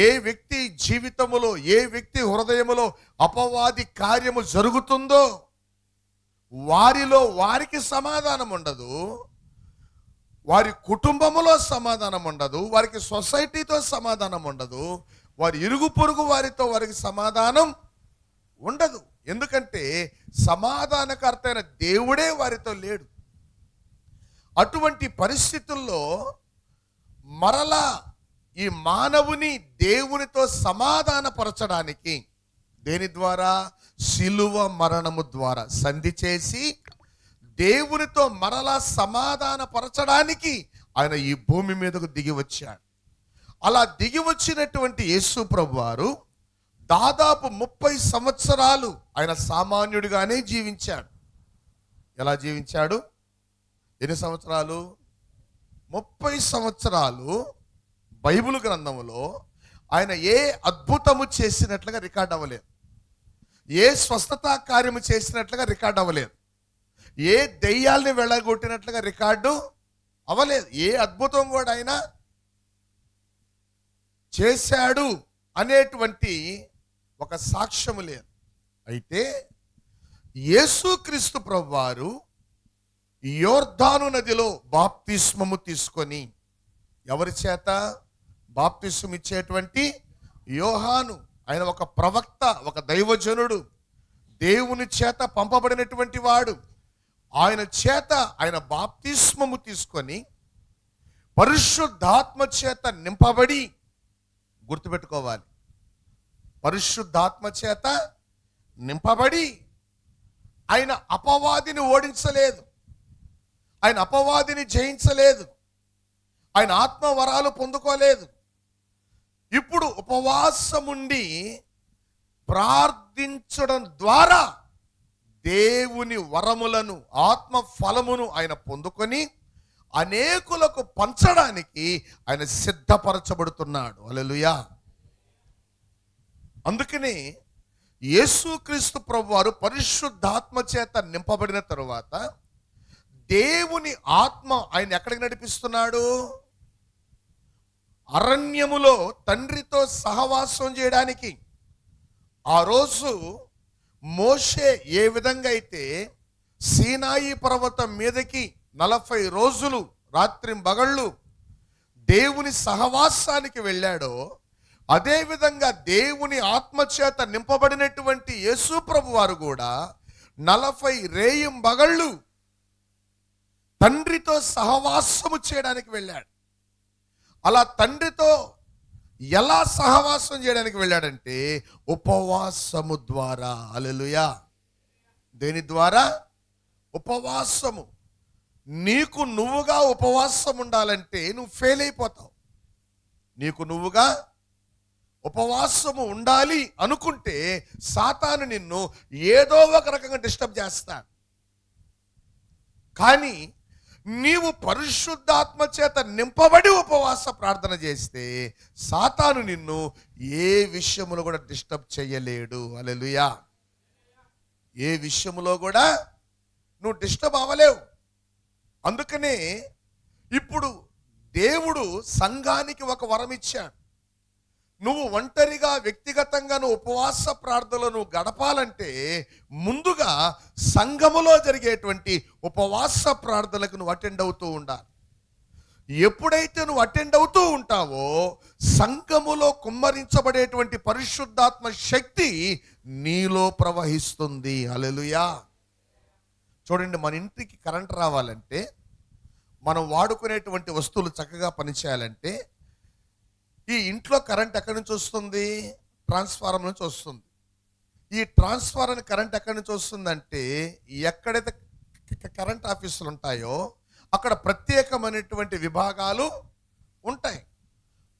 ఏ వ్యక్తి జీవితములో, ఏ వ్యక్తి హృదయములో అపవాది కార్యము జరుగుతుందో వారిలో వారికి సమాధానం ఉండదు, వారి కుటుంబములో సమాధానం ఉండదు, వారికి సొసైటీతో సమాధానం ఉండదు, వారి ఇరుగు పొరుగు వారితో వారికి సమాధానం ఉండదు. ఎందుకంటే సమాధానకర్త అయిన దేవుడే వారితో లేడు. అటువంటి పరిస్థితుల్లో మరలా ఈ మానవుని దేవునితో సమాధానపరచడానికి దేని ద్వారా? శిలువ మరణము ద్వారా సంధి చేసి దేవునితో మరలా సమాధానపరచడానికి ఆయన ఈ భూమి మీదకు దిగి వచ్చాడు. అలా దిగి వచ్చినటువంటి యేసు ప్రభువారు దాదాపు 30 సంవత్సరాలు ఆయన సామాన్యుడిగానే జీవించాడు. ఎలా జీవించాడు? ఎన్ని సంవత్సరాలు? 30 సంవత్సరాలు బైబిల్ గ్రంథంలో ఆయన ఏ అద్భుతము చేసినట్లుగా రికార్డ్ అవ్వలేదు, ఏ స్వస్థత కార్యము చేసినట్లుగా రికార్డ్ అవ్వలేదు, ఏ దెయ్యాల్ని వెళ్ళగొట్టినట్లుగా రికార్డు అవ్వలేదు. ఏ అద్భుతం కూడా ఆయన చేశాడు అనేటువంటి ఒక సాక్ష్యము లేదు. అయితే యేసుక్రీస్తు ప్రభువారు యోర్దాను నదిలో బాప్తిస్మము తీసుకొని, ఎవరి చేత? బాప్తిస్మం ఇచ్చేటువంటి యోహాను. ఆయన ఒక ప్రవక్త, ఒక దైవజనుడు, దేవుని చేత పంపబడినటువంటి వాడు. ఆయన చేత ఆయన బాప్తిస్మము తీసుకొని పరిశుద్ధాత్మ చేత నింపబడి, గుర్తుపెట్టుకోవాలి, పరిశుద్ధాత్మ చేత నింపబడి ఆయన అపవాదిని ఓడించలేదు, ఆయన అపవాదిని జయించలేదు, ఆయన ఆత్మ వరాలు పొందుకోలేదు. ఇప్పుడు ఉపవాసముండి ప్రార్థించడం ద్వారా దేవుని వరములను, ఆత్మ ఫలమును ఆయన పొందుకొని అనేకులకు పంచడానికి ఆయన సిద్ధపరచబడుతున్నాడు. హల్లెలూయా. అందుకనే యేసుక్రీస్తు ప్రభువారు పరిశుద్ధాత్మ చేత నింపబడిన తరువాత దేవుని ఆత్మ ఆయన ఎక్కడికి నడిపిస్తున్నాడు? అరణ్యములో తండ్రితో సహవాసం చేయడానికి. ఆ రోజు మోషే ఏ విధంగా అయితే సీనాయి పర్వతం మీదకి 40 రోజులు రాత్రింబగళ్ళు దేవుని సహవాసానికి వెళ్ళాడో, అదేవిధంగా దేవుని ఆత్మచేత నింపబడినటువంటి యేసు ప్రభు వారు కూడా 40 రేయింబగళ్ళు తండ్రితో సహవాసము చేయడానికి వెళ్ళాడు. అలా తండ్రితో ఎలా సహవాసం చేయడానికి వెళ్ళాడంటే ఉపవాసము ద్వారా. హల్లెలూయా. దేని ద్వారా? ఉపవాసము. నీకు నువ్వుగా ఉపవాసం ఉండాలంటే నువ్వు ఫెయిల్ అయిపోతావు. నీకు నువ్వుగా ఉపవాసము ఉండాలి అనుకుంటే సాతాను నిన్ను ఏదో ఒక రకంగా డిస్టర్బ్ చేస్తాడు. కానీ నీవు పరిశుద్ధాత్మ చేత నింపబడి ఉపవాస ప్రార్థన చేస్తే సాతాను నిన్ను ఏ విషయములో కూడా డిస్టర్బ్ చేయలేడు. హల్లెలూయా. ఏ విషయములో కూడా నువ్వు డిస్టర్బ్ అవ్వలేవు. అందుకనే ఇప్పుడు దేవుడు సంఘానికి ఒక వరం ఇచ్చాడు. నువ్వు ఒంటరిగా వ్యక్తిగతంగా నువ్వు ఉపవాస ప్రార్థనలు గడపాలంటే ముందుగా సంఘములో జరిగేటువంటి ఉపవాస ప్రార్థనలకు నువ్వు అటెండ్ అవుతూ ఉండాలి. ఎప్పుడైతే నువ్వు అటెండ్ అవుతూ ఉంటావో సంఘములో కుమ్మరించబడేటువంటి పరిశుద్ధాత్మ శక్తి నీలో ప్రవహిస్తుంది. హల్లెలూయా. చూడండి, మన ఇంటికి కరెంట్ రావాలంటే, మనం వాడుకునేటువంటి వస్తువులు చక్కగా పనిచేయాలంటే ఈ ఇంట్లో కరెంట్ ఎక్కడి నుంచి వస్తుంది? ట్రాన్స్ఫార్మర్ నుంచి వస్తుంది. ఈ ట్రాన్స్ఫార్మర్ కరెంట్ ఎక్కడి నుంచి వస్తుందంటే ఎక్కడైతే కరెంట్ ఆఫీసులు ఉంటాయో అక్కడ ప్రత్యేకమైనటువంటి విభాగాలు ఉంటాయి.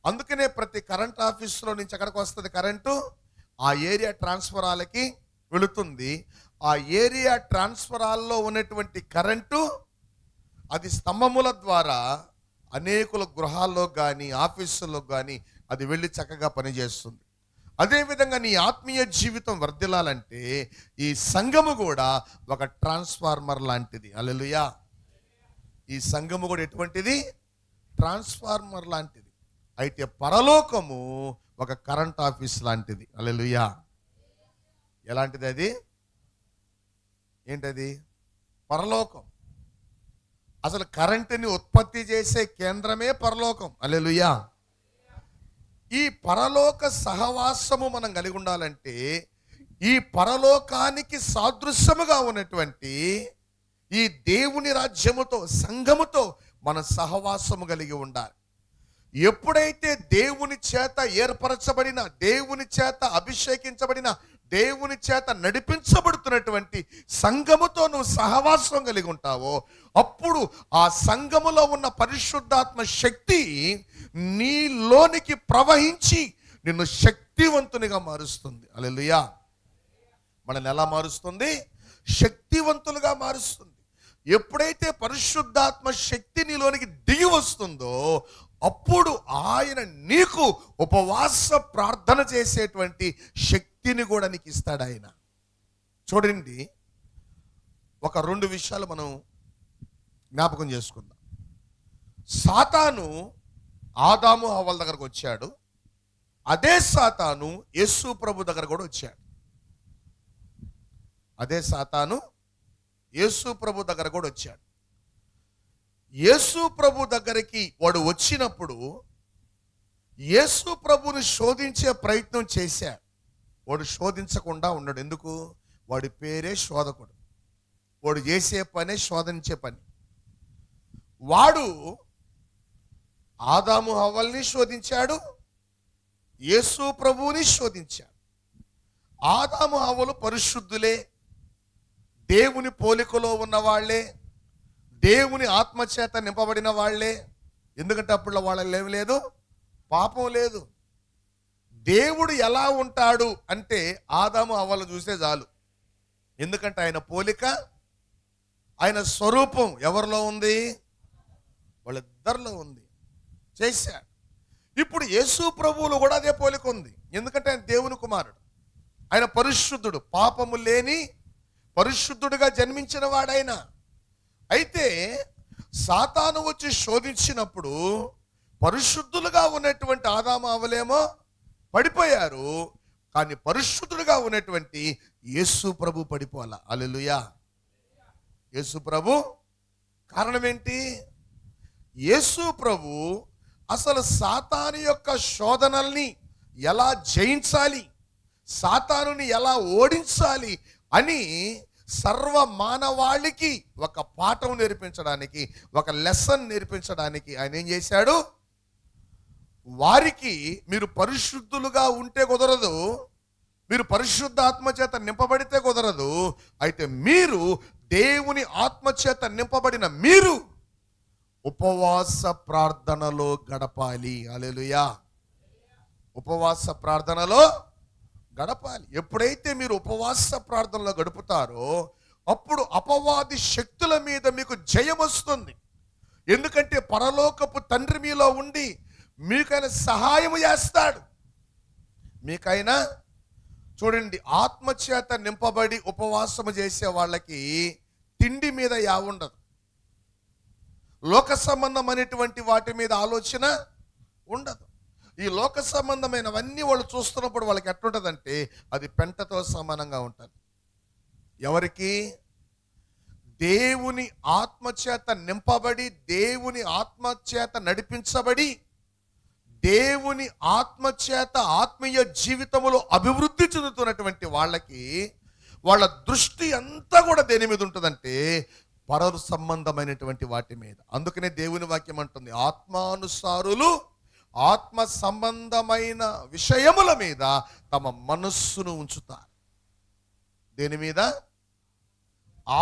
అందుకనే ప్రతి కరెంట్ ఆఫీసులో నుంచి ఎక్కడికి వస్తుంది కరెంటు? ఆ ఏరియా ట్రాన్స్ఫరాలకి వెళుతుంది. ఆ ఏరియా ట్రాన్స్ఫరాల్లో ఉన్నటువంటి కరెంటు అది స్తంభముల ద్వారా అనేకుల గృహాల్లో కానీ ఆఫీసుల్లో కానీ అది వెళ్ళి చక్కగా పనిచేస్తుంది. అదేవిధంగా నీ ఆత్మీయ జీవితం వర్ధిల్లాలంటే ఈ సంఘము కూడా ఒక ట్రాన్స్ఫార్మర్ లాంటిది. హల్లెలూయా. ఈ సంఘము కూడా ఎటువంటిది? ట్రాన్స్ఫార్మర్ లాంటిది. అయితే పరలోకము ఒక కరెంట్ ఆఫీస్ లాంటిది. హల్లెలూయా. ఎలాంటిది అది? ఏంటది? పరలోకం. అసలు కరెంటుని ఉత్పత్తి చేసే కేంద్రమే పరలోకం. హల్లెలూయా. ఈ పరలోక సహవాసము మనం కలిగి ఉండాలంటే ఈ పరలోకానికి సాదృశ్యముగా ఉన్నటువంటి ఈ దేవుని రాజ్యముతో, సంఘముతో మన సహవాసము కలిగి ఉండాలి. ఎప్పుడైతే దేవుని చేత ఏర్పరచబడిన, దేవుని చేత అభిషేకించబడిన, దేవుని చేత నడిపించబడుతున్నటువంటి సంఘముతో నువ్వు సహవాసం కలిగి ఉంటావో అప్పుడు ఆ సంఘములో ఉన్న పరిశుద్ధాత్మ శక్తి నీలోనికి ప్రవహించి నిన్ను శక్తివంతునిగా మారుస్తుంది. హల్లెలూయా. మనల్ని ఎలా మారుస్తుంది? శక్తివంతులుగా మారుస్తుంది. ఎప్పుడైతే పరిశుద్ధాత్మ శక్తి నీలోనికి దిగి వస్తుందో అప్పుడు ఆయన నీకు ఉపవాస ప్రార్థన చేసేటువంటి శక్తిని కూడా నీకు ఇస్తాడు ఆయన. చూడండి, ఒక 2 విషయాలు మనం జ్ఞాపకం చేసుకుందాం. సాతాను ఆదాము హవ్వల దగ్గరకు వచ్చాడు. అదే సాతాను యేసు ప్రభు దగ్గర కూడా వచ్చాడు. అదే సాతాను యేసు ప్రభు దగ్గర కూడా వచ్చాడు. యేసు ప్రభు దగ్గరికి వాడు వచ్చినప్పుడు యేసు ప్రభుని శోధించే ప్రయత్నం చేశాడు. వాడు శోధించకుండా ఉన్నాడు. ఎందుకు? వాడి పేరే శోధకుడు. వాడు చేసే పనే శోధించే పని. వాడు ఆదాము హవ్వల్ని శోధించాడు, యేసు ప్రభువుని శోధించాడు. ఆదాము హవ్వలు పరిశుద్ధులే, దేవుని పోలికలో ఉన్న వాళ్ళే, దేవుని ఆత్మచేత నింపబడిన వాళ్ళే. ఎందుకంటే అప్పుడు వాళ్ళలో ఏమి లేదు, పాపం లేదు. దేవుడు ఎలా ఉంటాడు అంటే ఆదాము హవ్వలు చూస్తే చాలు. ఎందుకంటే ఆయన పోలిక, ఆయన స్వరూపం ఎవరిలో ఉంది? వాళ్ళిద్దరిలో ఉంది. చేశాడు. ఇప్పుడు యేసు ప్రభువులో కూడా అదే పోలిక ఉంది. ఎందుకంటే ఆయన దేవుని కుమారుడు, ఆయన పరిశుద్ధుడు, పాపము లేని పరిశుద్ధుడిగా జన్మించిన వాడైనా. అయితే సాతాను వచ్చి శోధించినప్పుడు పరిశుద్ధులుగా ఉన్నటువంటి ఆదాము హవ్వలేమో పడిపోయారు, కానీ పరిశుద్ధుడుగా ఉన్నటువంటి యేసు ప్రభు పడిపోవాల. హల్లెలూయా. యేసు ప్రభు కారణం ఏంటి? యేసు ప్రభు అసలు సాతాను యొక్క శోధనల్ని ఎలా జయించాలి, సాతానుని ఎలా ఓడించాలి అని సర్వ మానవాళికి ఒక పాఠం నేర్పించడానికి, ఒక లెసన్ నేర్పించడానికి ఆయన ఏం చేశాడు? వారికి మీరు పరిశుద్ధులుగా ఉంటే కుదరదు, మీరు పరిశుద్ధ ఆత్మచేత నింపబడితే కుదరదు. అయితే మీరు దేవుని ఆత్మచేత నింపబడిన మీరు ఉపవాస ప్రార్థనలో గడపాలి. హల్లెలూయా. ఉపవాస ప్రార్థనలో గడపాలి. ఎప్పుడైతే మీరు ఉపవాస ప్రార్థనలో గడుపుతారో అప్పుడు అపవాది శక్తుల మీద మీకు జయం వస్తుంది. ఎందుకంటే పరలోకపు తండ్రి మీలో ఉండి మీకైనా సహాయం చేస్తాడు. మీకైనా చూడండి, ఆత్మచేత నింపబడి ఉపవాసము చేసే వాళ్ళకి తిండి మీద ఉండదు, లోక సంబంధమైనటువంటి వాటి మీద ఆలోచన ఉండదు. ఈ లోక సంబంధమైనవన్నీ వాళ్ళు చూస్తున్నప్పుడు వాళ్ళకి ఎట్లుంటుందంటే అది పెంటతో సమానంగా ఉంటుంది. ఎవరికి? దేవుని ఆత్మచేత నింపబడి, దేవుని ఆత్మచేత నడిపించబడి, దేవుని ఆత్మచేత ఆత్మీయ జీవితంలో అభివృద్ధి చెందుతున్నటువంటి వాళ్ళకి వాళ్ళ దృష్టి అంతా కూడా దేని మీద ఉంటుందంటే పర సంబంధమైనటువంటి వాటి మీద. అందుకనే దేవుని వాక్యం అంటుంది, ఆత్మానుసారులు ఆత్మ సంబంధమైన విషయముల మీద తమ మనస్సును ఉంచుతారు. దేని మీద?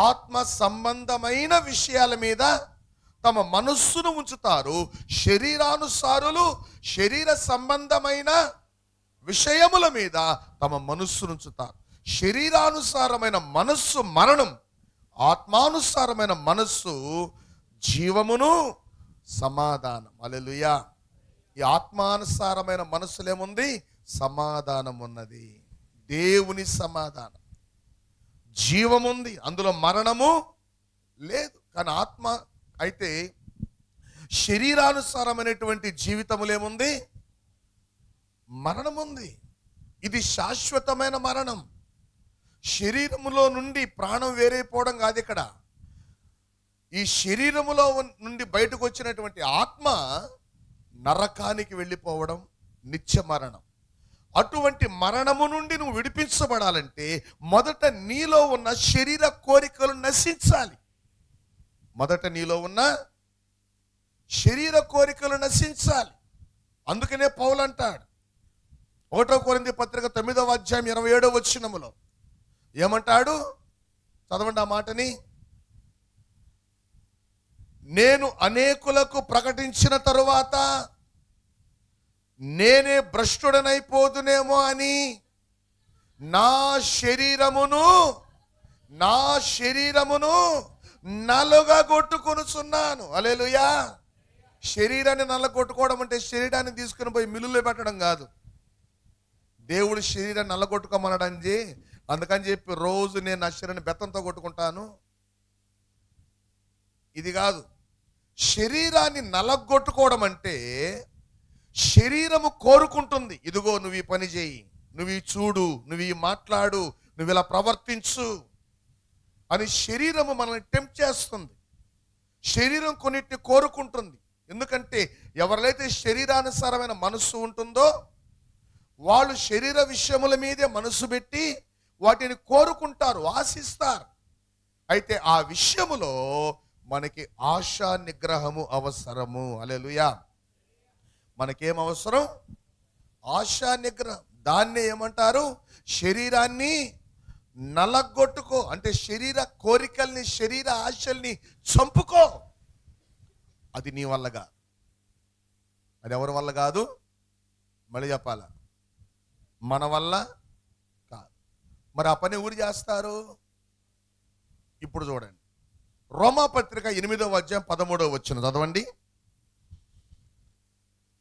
ఆత్మ సంబంధమైన విషయాల మీద తమ మనస్సును ఉంచుతారు. శరీరానుసారులు శరీర సంబంధమైన విషయముల మీద తమ మనస్సును ఉంచుతారు. శరీరానుసారమైన మనస్సు మరణం, ఆత్మానుసారమైన మనస్సు జీవమును సమాధానం. హల్లెలూయా. ఈ ఆత్మానుసారమైన మనస్సులో ఏముంది? సమాధానం ఉన్నది. దేవుని సమాధానం, జీవముంది, అందులో మరణము లేదు. కానీ ఆత్మ అయితే శరీరానుసారమైనటువంటి జీవితములేముంది? మరణం ఉంది. ఇది శాశ్వతమైన మరణం. శరీరములో నుండి ప్రాణం వేరైపోవడం కాదు ఇక్కడ. ఈ శరీరములో నుండి బయటకు వచ్చినటువంటి ఆత్మ నరకానికి వెళ్ళిపోవడం నిత్య మరణం. అటువంటి మరణము నుండి నువ్వు విడిపించబడాలంటే మొదట నీలో ఉన్న శరీర కోరికలు నశించాలి. మొదట నీలో ఉన్న శరీర కోరికలు నశించాలి. అందుకనే పౌలు అంటాడు 1 కొరింథీ పత్రిక 9వ అధ్యాయం 27వ వచనములో ఏమంటాడు? చదవండి ఆ మాటని. నేను అనేకులకు ప్రకటించిన తరువాత నేనే భ్రష్టుడనైపోదునేమో అని నా శరీరమును నలుగగొట్టుకొనుచున్నాను. హల్లెలూయా. శరీరాన్ని నల్లగొట్టుకోవడం అంటే శరీరాన్ని తీసుకుని పోయి మిల్లులో పెట్టడం కాదు. దేవుడు శరీరాన్ని నల్లగొట్టుకోమనడానికి, అందుకని చెప్పి రోజు నేను నా శరీరాన్ని బెత్తంతో కొట్టుకుంటాను, ఇది కాదు. శరీరాన్ని నల్లగొట్టుకోవడం అంటే శరీరము కోరుకుంటుంది, ఇదిగో నువ్వు ఈ పని చేయి, నువ్వు ఈ చూడు, నువ్వు ఈ మాట్లాడు, నువ్వు ఇలా ప్రవర్తించు అని శరీరము మనల్ని టెంప్ట్ చేస్తుంది. శరీరం కొన్నిటిని కోరుకుంటుంది. ఎందుకంటే ఎవరికైతే శరీరానుసారమైన మనస్సు ఉంటుందో వాళ్ళు శరీర విషయముల మీదే మనసు పెట్టి వాటిని కోరుకుంటారు, ఆశిస్తారు. అయితే ఆ విషయములో మనకి ఆశా నిగ్రహము అవసరము. హల్లెలూయా. మనకేం అవసరం? ఆశా నిగ్రహం. దాన్నే ఏమంటారు? శరీరాన్ని నలగొట్టుకో, అంటే శరీర కోరికల్ని, శరీర ఆశల్ని చంపుకో. అది నీ వల్ల కాదు. అది ఎవరి వల్ల కాదు? మళ్ళీ చెప్పాల, మన వల్ల కాదు. మరి ఆ పని ఎవరు చేస్తారు? ఇప్పుడు చూడండి, రోమాపత్రిక 8వ అధ్యాయం 13వ వచనం చదవండి.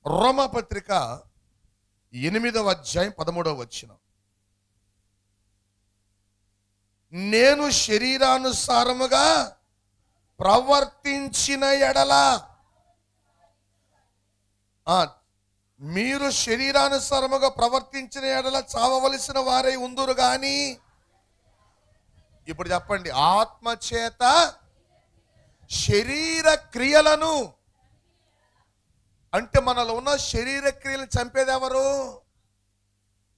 రోమాపత్రిక 8వ అధ్యాయం 13వ వచనం. నేను శరీరానుసారముగా ప్రవర్తించిన ఎడల, మీరు శరీరానుసారముగా ప్రవర్తించిన ఎడల చావవలసిన వారై ఉందురు గాని, ఇప్పుడు చెప్పండి, ఆత్మచేత శరీర క్రియలను, అంటే మనలో ఉన్న శరీర క్రియలను చంపేది ఎవరు?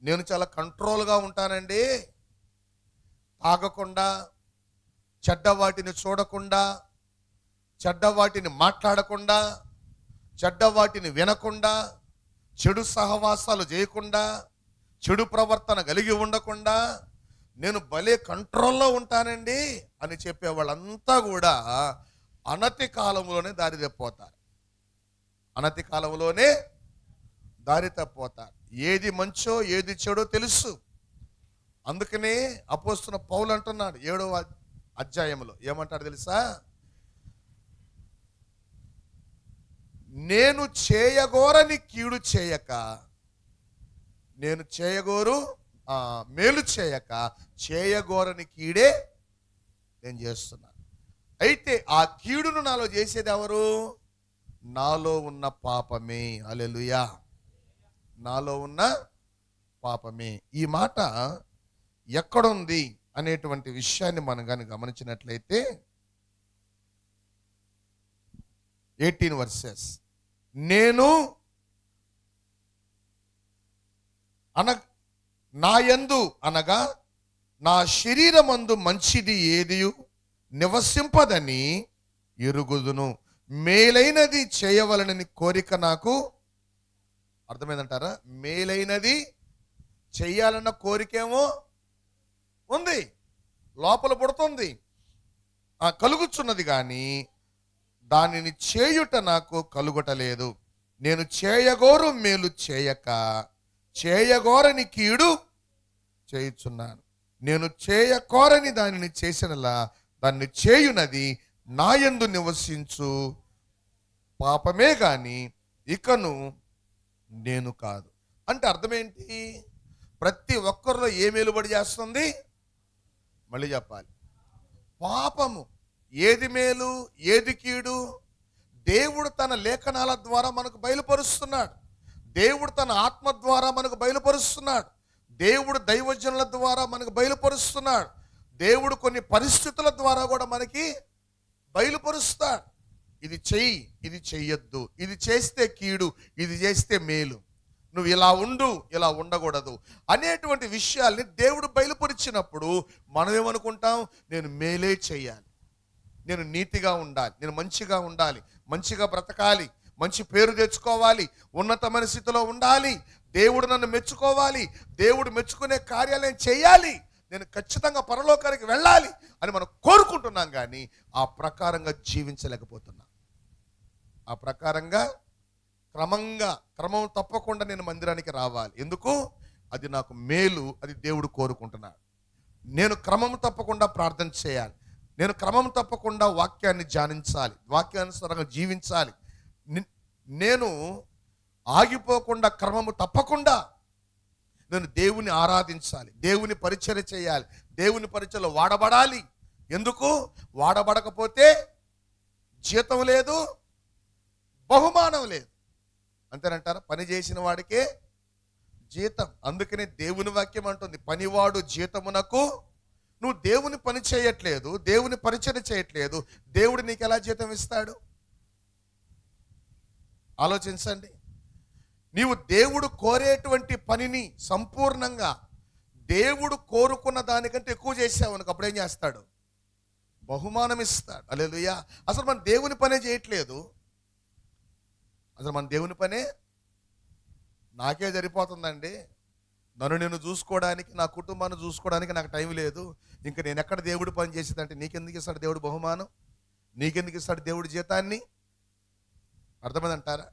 నేను చాలా కంట్రోల్గా ఉంటానండి, తాగకుండా, చెడ్డ వాటిని చూడకుండా, చెడ్డ వాటిని మాట్లాడకుండా, చెడ్డ వాటిని వినకుండా, చెడు సహవాసాలు చేయకుండా, చెడు ప్రవర్తన కలిగి ఉండకుండా నేను భలే కంట్రోల్లో ఉంటానండి అని చెప్పే వాళ్ళంతా కూడా అనతి కాలంలోనే దారి తప్పిపోతారు. అనతి కాలంలోనే దారి తప్పిపోతారు. ఏది మంచో ఏది చెడో తెలుసు. అందుకనే అపోస్తున్న పౌలు అంటున్నాడు 7వ అధ్యాయంలో ఏమంటాడు తెలుసా? నేను చేయగోరని కీడు చేయక, నేను చేయగోరు మేలు చేయక చేయగోరని కీడే నేను చేస్తున్నాను. అయితే ఆ కీడును నాలో చేసేది ఎవరు? నాలో ఉన్న పాపమే. హల్లెలూయా. నాలో ఉన్న పాపమే. ఈ మాట ఎక్కడుంది అనేటువంటి విషయాన్ని మనం కానీ గమనించినట్లయితే 18 వర్సెస్, నేను నా యందు అనగా నా శరీరమందు మంచిది ఏదియు నివసింపదని ఎరుగుదును, మేలైనది చేయవలనని కోరిక నాకు. అర్థమైందంటారా? మేలైనది చెయ్యాలన్న కోరికేమో ఉంది, లోపల పుడుతుంది, కలుగుచున్నది, కానీ దానిని చేయుట నాకు కలుగుటలేదు. నేను చేయగోరు మేలు చేయక చేయగోరని కీడు చేయుచున్నాను. నేను చేయకోరని దానిని చేసినలా దాన్ని చేయునది నా యందు నివసించు పాపమే గాని ఇకను నేను కాదు. అంటే అర్థమేంటి? ప్రతి ఒక్కరిలో ఏ మేలుబడి చేస్తుంది? మళ్ళీ చెప్పాలి, పాపము. ఏది మేలు ఏది కీడు? దేవుడు తన లేఖనాల ద్వారా మనకు బయలుపరుస్తున్నాడు. దేవుడు తన ఆత్మ ద్వారా మనకు బయలుపరుస్తున్నాడు. దేవుడు దైవజనుల ద్వారా మనకు బయలుపరుస్తున్నాడు. దేవుడు కొన్ని పరిస్థితుల ద్వారా కూడా మనకి బయలుపరుస్తాడు. ఇది చెయ్యి, ఇది చెయ్యొద్దు, ఇది చేస్తే కీడు, ఇది చేస్తే మేలు, నువ్వు ఇలా ఉండు, ఇలా ఉండకూడదు అనేటువంటి విషయాల్ని దేవుడు బయలుపరిచినప్పుడు మనం ఏమనుకుంటాం? నేను మేలే చెయ్యాలి, నేను నీతిగా ఉండాలి, నేను మంచిగా ఉండాలి, మంచిగా బ్రతకాలి, మంచి పేరు తెచ్చుకోవాలి, ఉన్నతమైన స్థితిలో ఉండాలి, దేవుడు నన్ను మెచ్చుకోవాలి, దేవుడు మెచ్చుకునే కార్యాలు నేను చేయాలి, నేను ఖచ్చితంగా పరలోకానికి వెళ్ళాలి అని మనం కోరుకుంటున్నాం. కానీ ఆ ప్రకారంగా జీవించలేకపోతున్నాం. ఆ ప్రకారంగా క్రమం తప్పకుండా నేను మందిరానికి రావాలి. ఎందుకు? అది నాకు మేలు, అది దేవుడు కోరుకుంటున్నాడు. నేను క్రమం తప్పకుండా ప్రార్థన చేయాలి, నేను క్రమం తప్పకుండా వాక్యాన్ని ధ్యానించాలి, వాక్యానుసారంగా జీవించాలి, నేను ఆగిపోకుండా క్రమము తప్పకుండా నేను దేవుని ఆరాధించాలి, దేవుని పరిచర్య చేయాలి, దేవుని పరిచర్యలో వాడబడాలి. ఎందుకు? వాడబడకపోతే జీతం లేదు, బహుమానం లేదు. అంతేనంటారా? పని చేసిన వాడికే జీతం. అందుకనే దేవుని వాక్యం అంటుంది, పనివాడు జీతమునకు. నువ్వు దేవుని పని చేయట్లేదు, దేవుని పరిచర్య చేయట్లేదు, దేవుడు నీకు ఎలా జీతం ఇస్తాడు? ఆలోచించండి. నీవు దేవుడు కోరేటువంటి పనిని సంపూర్ణంగా దేవుడు కోరుకున్న దానికంటే ఎక్కువ చేసావు అనుకో, అప్పుడు ఏం చేస్తాడు? బహుమానం ఇస్తాడు. హల్లెలూయా. అసలు మనం దేవుని పనే చేయట్లేదు. అసలు మన దేవుని పనే నాకే సరిపోతుందండి, నన్ను నేను చూసుకోవడానికి, నా కుటుంబాన్ని చూసుకోవడానికి నాకు టైం లేదు, ఇంకా నేను ఎక్కడ దేవుడు పని చేసేదంటే నీకెందుకు ఇస్తాడు దేవుడు బహుమానం? నీకెందుకు ఇస్తాడు దేవుడు జీతాన్ని? అర్థమైందంటారా?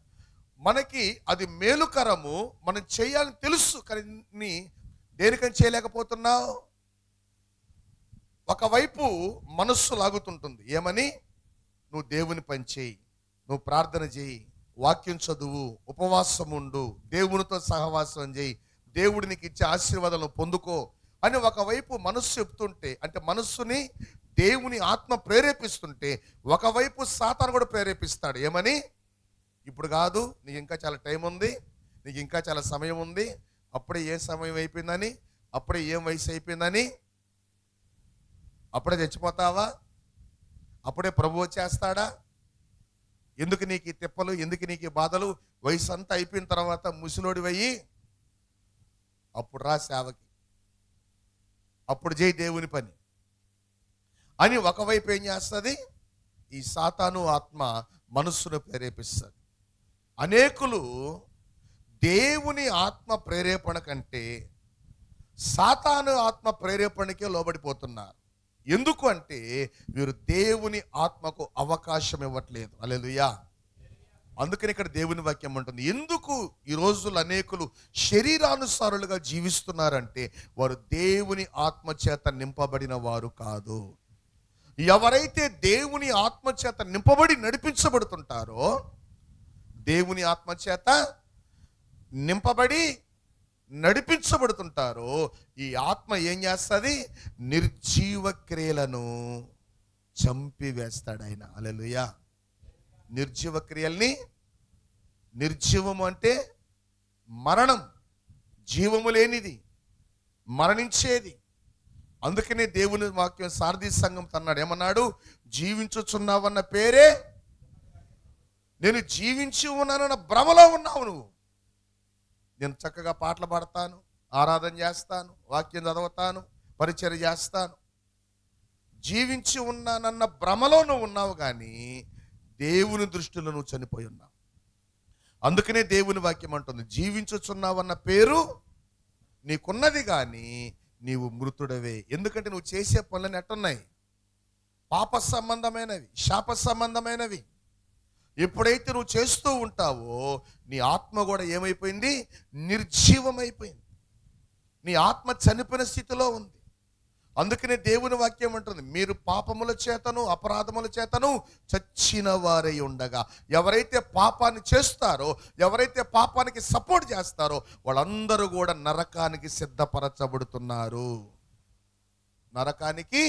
మనకి అది మేలుకరము, మనం చేయాలని తెలుసు, కానీ దేనికని చేయలేకపోతున్నావు? ఒకవైపు మనస్సు లాగుతుంటుంది, ఏమని? నువ్వు దేవుని పని చేయి, నువ్వు ప్రార్థన చేయి, వాక్యం చదువు, ఉపవాసం ఉండు, దేవునితో సహవాసం చేయి, దేవుడు నీకు ఇచ్చే ఆశీర్వాదాలను పొందుకో అని ఒకవైపు మనస్సు చెప్తుంటే, అంటే మనస్సుని దేవుని ఆత్మ ప్రేరేపిస్తుంటే, ఒకవైపు సాతాను కూడా ప్రేరేపిస్తాడు. ఏమని? ఇప్పుడు కాదు, నీకు ఇంకా చాలా టైం ఉంది, నీకు ఇంకా చాలా సమయం ఉంది, అప్పుడే ఏ సమయం అయిపోయిందని, అప్పుడే ఏం వయసు అయిపోయిందని, అప్పుడే చచ్చిపోతావా, అప్పుడే ప్రభు వచ్చేస్తాడా, ఎందుకు నీకు ఈ తిప్పలు, ఎందుకు నీకు ఈ బాధలు, వయసు అంతా అయిపోయిన తర్వాత ముసిలోడి వయ్యి అప్పుడు రా సేవకి, అప్పుడు చేయి దేవుని పని అని ఒకవైపు ఏం చేస్తుంది? ఈ సాతాను ఆత్మ మనస్సును ప్రేరేపిస్తుంది. అనేకులు దేవుని ఆత్మ ప్రేరేపణ కంటే సాతాను ఆత్మ ప్రేరేపణకే లోబడిపోతున్నారు. ఎందుకు అంటే వీరు దేవుని ఆత్మకు అవకాశం ఇవ్వట్లేదు. హల్లెలూయా. అందుకని ఇక్కడ దేవుని వాక్యం ఉంటుంది, ఎందుకు ఈ రోజులు అనేకులు శరీరానుసారులుగా జీవిస్తున్నారంటే వారు దేవుని ఆత్మ చేత నింపబడిన వారు కాదు. ఎవరైతే దేవుని ఆత్మ చేత నింపబడి నడిపించబడుతుంటారో, దేవుని ఆత్మ చేత నింపబడి నడిపించబడుతుంటారో, ఈ ఆత్మ ఏం చేస్తుంది? నిర్జీవ క్రియలను చంపివేస్తాడు ఆయన. హల్లెలూయా. నిర్జీవ క్రియల్ని, నిర్జీవము అంటే మరణం, జీవము లేనిది, మరణించేది. అందుకనే దేవుని వాక్యం సారథి సంఘం అన్నాడు, ఏమన్నాడు? జీవించుచున్నావన్న పేరే, నేను జీవించి ఉన్నానన్న భ్రమలో ఉన్నావు నువ్వు. నేను చక్కగా పాటలు పాడతాను, ఆరాధన చేస్తాను, వాక్యం చదువుతాను, పరిచర్య చేస్తాను, జీవించి ఉన్నానన్న భ్రమలో నువ్వు ఉన్నావు, కానీ దేవుని దృష్టిలో నువ్వు చనిపోయి ఉన్నావు. అందుకనే దేవుని వాక్యం అంటుంది, జీవించుచున్నావన్న పేరు నీకున్నది కానీ నీవు మృతుడవే. ఎందుకంటే నువ్వు చేసే పనులు ఎట్టున్నాయి? పాప సంబంధమైనవి, శాప సంబంధమైనవి. ఎప్పుడైతే నువ్వు చేస్తూ ఉంటావో నీ ఆత్మ కూడా ఏమైపోయింది? నిర్జీవమైపోయింది. నీ ఆత్మ చనిపోయిన స్థితిలో ఉంది. అందుకనే దేవుని వాక్యం అంటుంది, మీరు పాపముల చేతను అపరాధముల చేతను చచ్చిన వారై ఉండగా. ఎవరైతే పాపాన్ని చేస్తారో, ఎవరైతే పాపానికి సపోర్ట్ చేస్తారో వాళ్ళందరూ కూడా నరకానికి సిద్ధపరచబడుతున్నారు. నరకానికి,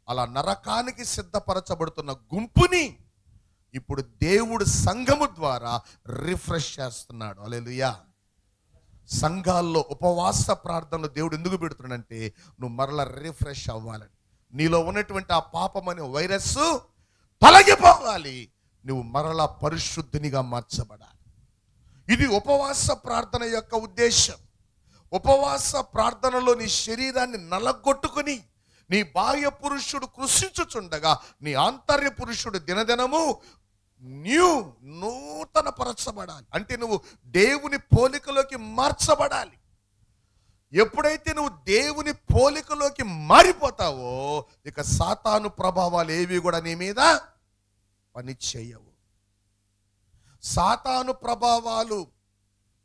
అలా నరకానికి సిద్ధపరచబడుతున్న గుంపుని ఇప్పుడు దేవుడు సంఘము ద్వారా రిఫ్రెష్ చేస్తున్నాడు. హల్లెలూయా. సంఘాల్లో ఉపవాస ప్రార్థనలు దేవుడు ఎందుకు పెడుతున్నాడంటే నువ్వు మరలా రిఫ్రెష్ అవ్వాలని, నీలో ఉన్నటువంటి ఆ పాపం అనే వైరస్ తొలగిపోవాలి, నువ్వు మరలా పరిశుద్ధినిగా మార్చబడాలి. ఇది ఉపవాస ప్రార్థన యొక్క ఉద్దేశం. ఉపవాస ప్రార్థనలో నీ శరీరాన్ని నలగొట్టుకుని నీ బాహ్య పురుషుడు కృషించుచుండగా నీ ఆంతర్య పురుషుడు దినదినము నూతన పరచబడాలి. అంటే నువ్వు దేవుని పోలికలోకి మార్చబడాలి. ఎప్పుడైతే నువ్వు దేవుని పోలికలోకి మారిపోతావో ఇక సాతాను ప్రభావాలు ఏవి కూడా నీ మీద పని చేయవు. సాతాను ప్రభావాలు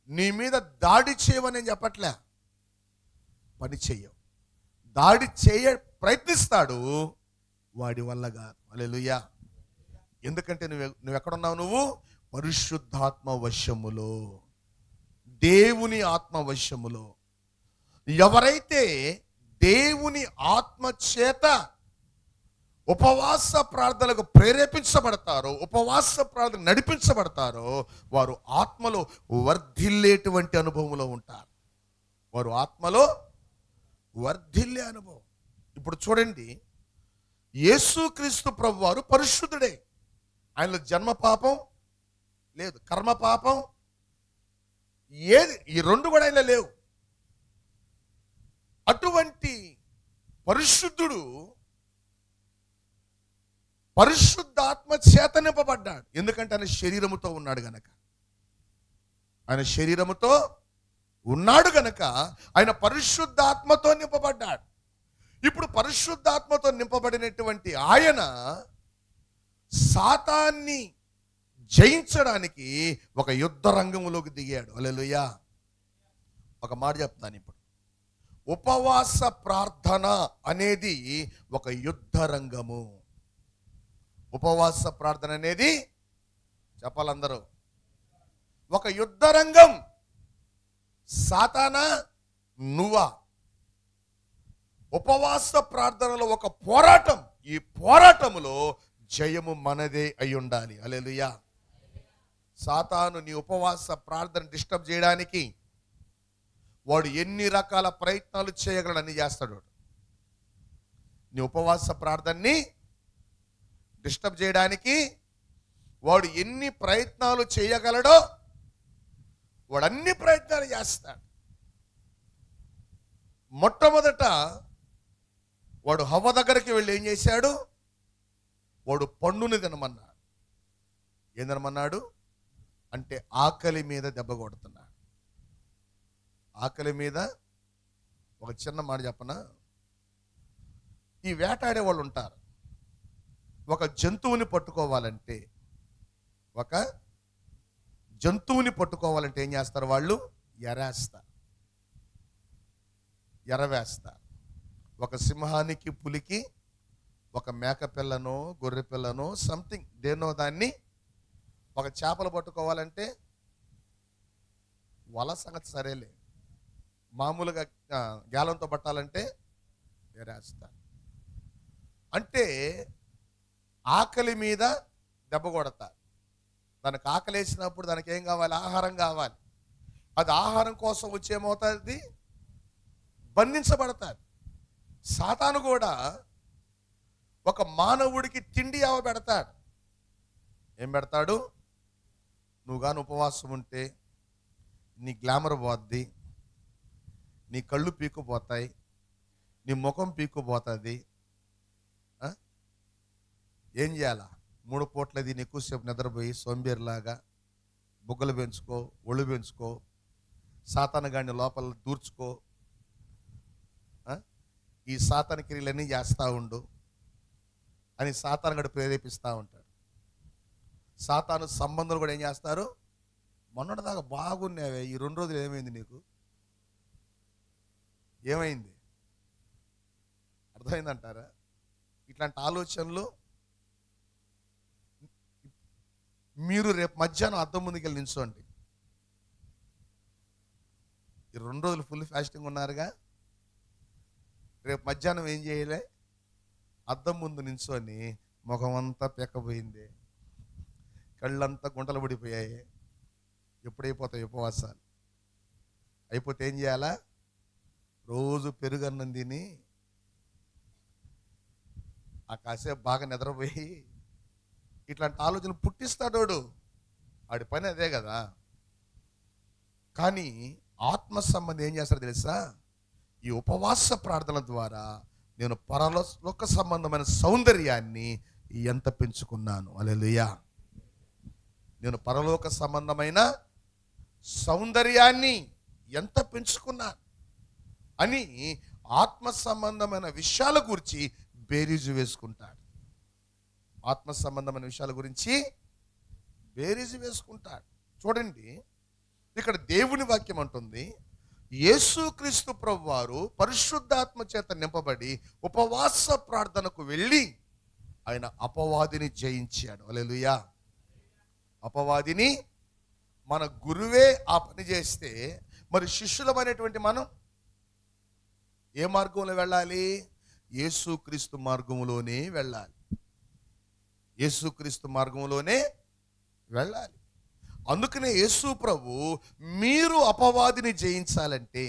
నీ మీద దాడి చేయవని నేను చెప్పట్లే, పని చెయ్యవు. దాడి ప్రయత్నిస్తాడు, వాడి వల్ల కాదు. హల్లెలూయా. ఎందుకంటే నువ్వు ఎక్కడున్నావు? నువ్వు పరిశుద్ధాత్మ వశములో, దేవుని ఆత్మ వశములో. ఎవరైతే దేవుని ఆత్మ చేత ఉపవాస ప్రార్థనలకు ప్రేరేపించబడతారో, ఉపవాస ప్రార్థన నడిపించబడతారో వారు ఆత్మలో వర్ధిల్లేటువంటి అనుభవంలో ఉంటారు. వారు ఆత్మలో వర్ధిల్లే అనుభవం. ఇప్పుడు చూడండి, యేసుక్రీస్తు ప్రభు వారు పరిశుద్ధుడే. ఆయనలో జన్మ పాపం లేదు, కర్మ పాపం ఏది, ఈ రెండు కూడా ఆయన లేవు. అటువంటి పరిశుద్ధుడు పరిశుద్ధాత్మ చేత నింపబడ్డాడు. ఎందుకంటే ఆయన శరీరముతో ఉన్నాడు గనక, ఆయన శరీరముతో ఉన్నాడు గనక ఆయన పరిశుద్ధాత్మతో నింపబడ్డాడు. ఇప్పుడు పరిశుద్ధాత్మతో నింపబడినటువంటి ఆయన సాతాన్ని జయించడానికి ఒక యుద్ధ రంగంలోకి దిగాడు. హల్లెలూయా. ఒక మాట చెప్తాను ఇప్పుడు. ఉపవాస ప్రార్థన అనేది ఒక యుద్ధ రంగము. ఉపవాస ప్రార్థన అనేది చెప్పాలందరూ ఒక యుద్ధ రంగం. సాతానా నువ్వా? ఉపవాస ప్రార్థనలో ఒక పోరాటం. ఈ పోరాటములో జయము మనదే అయి ఉండాలి. హల్లెలూయా. సాతాను నీ ఉపవాస ప్రార్థన డిస్టర్బ్ చేయడానికి వాడు ఎన్ని రకాల ప్రయత్నాలు చేయగలడని చేస్తాడు. నీ ఉపవాస ప్రార్థనని డిస్టర్బ్ చేయడానికి వాడు ఎన్ని ప్రయత్నాలు చేయగలడో వాడు అన్ని ప్రయత్నాలు చేస్తాడు. మొట్టమొదట వాడు హవ్వ దగ్గరికి వెళ్ళి ఏం చేశాడు? వాడు పండుని తినమన్నాడు. ఏం తినమన్నాడు అంటే ఆకలి మీద దెబ్బ కొడుతున్నాడు. ఆకలి మీద ఒక చిన్న మాట చెప్పనా, ఈ వేటాడే వాళ్ళు ఉంటారు. ఒక జంతువుని పట్టుకోవాలంటే ఏం చేస్తారు? వాళ్ళు ఎరవేస్తారు. ఒక సింహానికి, పులికి, ఒక మేక పిల్లనో, గొర్రె పిల్లనో, సంథింగ్ దేనో దాన్ని ఒక చేపలు పట్టుకోవాలంటే వల సంగతి సరేలే, మామూలుగా గాలంతో పట్టాలంటే ఎరేస్తారు. అంటే ఆకలి మీద దెబ్బ కొడతారు. దానికి ఆకలి వేసినప్పుడు దానికి ఏం కావాలి? ఆహారం కావాలి. అది ఆహారం కోసం వచ్చేమవుతుంది? బంధించబడతారు. సాతాను కూడా ఒక మానవుడికి తిండి పెడతాడు. ఏం పెడతాడు? నువ్వు కానీ ఉపవాసం ఉంటే నీ గ్లామర్ పోద్ది, నీ కళ్ళు పీక్కుపోతాయి, నీ ముఖం పీక్కుపోతుంది. ఏం చేయాలా? 3 పూట్ల దీన్ని ఎక్కువసేపు నిద్రపోయి సోంబేరిలాగా బుగ్గలు పెంచుకో, ఒళ్ళు పెంచుకో, సాతాను గాడిని లోపల దూర్చుకో, ఈ సాతాను క్రియలన్నీ చేస్తూ ఉండు అని సాతాను గడు ప్రేరేపిస్తూ ఉంటాడు. సాతాను సంబంధాలు కూడా ఏం చేస్తారు? మొన్నటిదాకా బాగున్నావే, ఈ 2 రోజులు ఏమైంది నీకు? ఏమైంది? అర్థమైందంటారా? ఇట్లాంటి ఆలోచనలు మీరు రేపు మధ్యాహ్నం అద్దం ముందుకు వెళ్ళి నిల్చోండి. ఈ 2 రోజులు ఫుల్ ఫాస్టింగ్ ఉన్నారుగా, రేపు మధ్యాహ్నం ఏం చేయలే? అద్దం ముందు నిల్చొని ముఖం అంతా పెక్కపోయింది, కళ్ళంతా గుంటలు పడిపోయాయి. ఎప్పుడైపోతాయి ఉపవాసాలు? అయిపోతే ఏం చేయాలా? రోజు పెరుగన్నం తిని ఆ కాసేపు బాగా నిద్రపోయి ఇట్లాంటి ఆలోచన పుట్టిస్తాడోడు. ఆడి పని అదే కదా. కానీ ఆత్మ సంబంధం ఏం చేస్తాడో తెలుసా? ఈ ఉపవాస ప్రార్థన ద్వారా నేను పరలోక సంబంధమైన సౌందర్యాన్ని ఎంత పెంచుకున్నాను. హల్లెలూయా. నేను పరలోక సంబంధమైన సౌందర్యాన్ని ఎంత పెంచుకున్నాను అని ఆత్మ సంబంధమైన విషయాల గురించి బేరీజు వేసుకుంటాడు. ఆత్మ సంబంధమైన విషయాల గురించి బేరీజు వేసుకుంటాడు. చూడండి, ఇక్కడ దేవుని వాక్యం అంటుంది, యేసుక్రీస్తు ప్రభువారు పరిశుద్ధాత్మ చేత నింపబడి ఉపవాస ప్రార్థనకు వెళ్ళి ఆయన అపవాదిని జయించాడు. హల్లెలూయా. అపవాదిని మన గురువే ఆ పని చేస్తే మరి శిష్యులమైనటువంటి మనం ఏ మార్గంలో వెళ్ళాలి? యేసుక్రీస్తు మార్గంలోనే వెళ్ళాలి. యేసుక్రీస్తు మార్గంలోనే వెళ్ళాలి. అందుకనే యేసు ప్రభు మీరు అపవాదిని జయించాలంటే,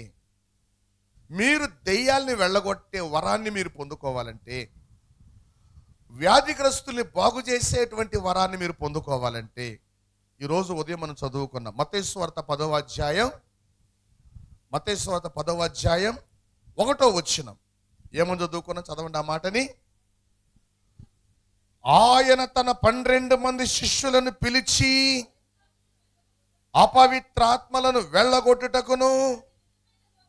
మీరు దెయ్యాల్ని వెళ్ళగొట్టే వరాన్ని మీరు పొందుకోవాలంటే, వ్యాధిగ్రస్తుల్ని బాగు చేసేటువంటి వరాన్ని మీరు పొందుకోవాలంటే, ఈరోజు ఉదయం మనం చదువుకున్నాం మత్తయి సువార్త 10వ అధ్యాయం 1వ వచనం. ఏమని చదువుకున్నాం? చదవండి ఆ మాటని. ఆయన తన 12 మంది శిష్యులను పిలిచి అపవిత్రాత్మలను వెళ్ళగొట్టుటకును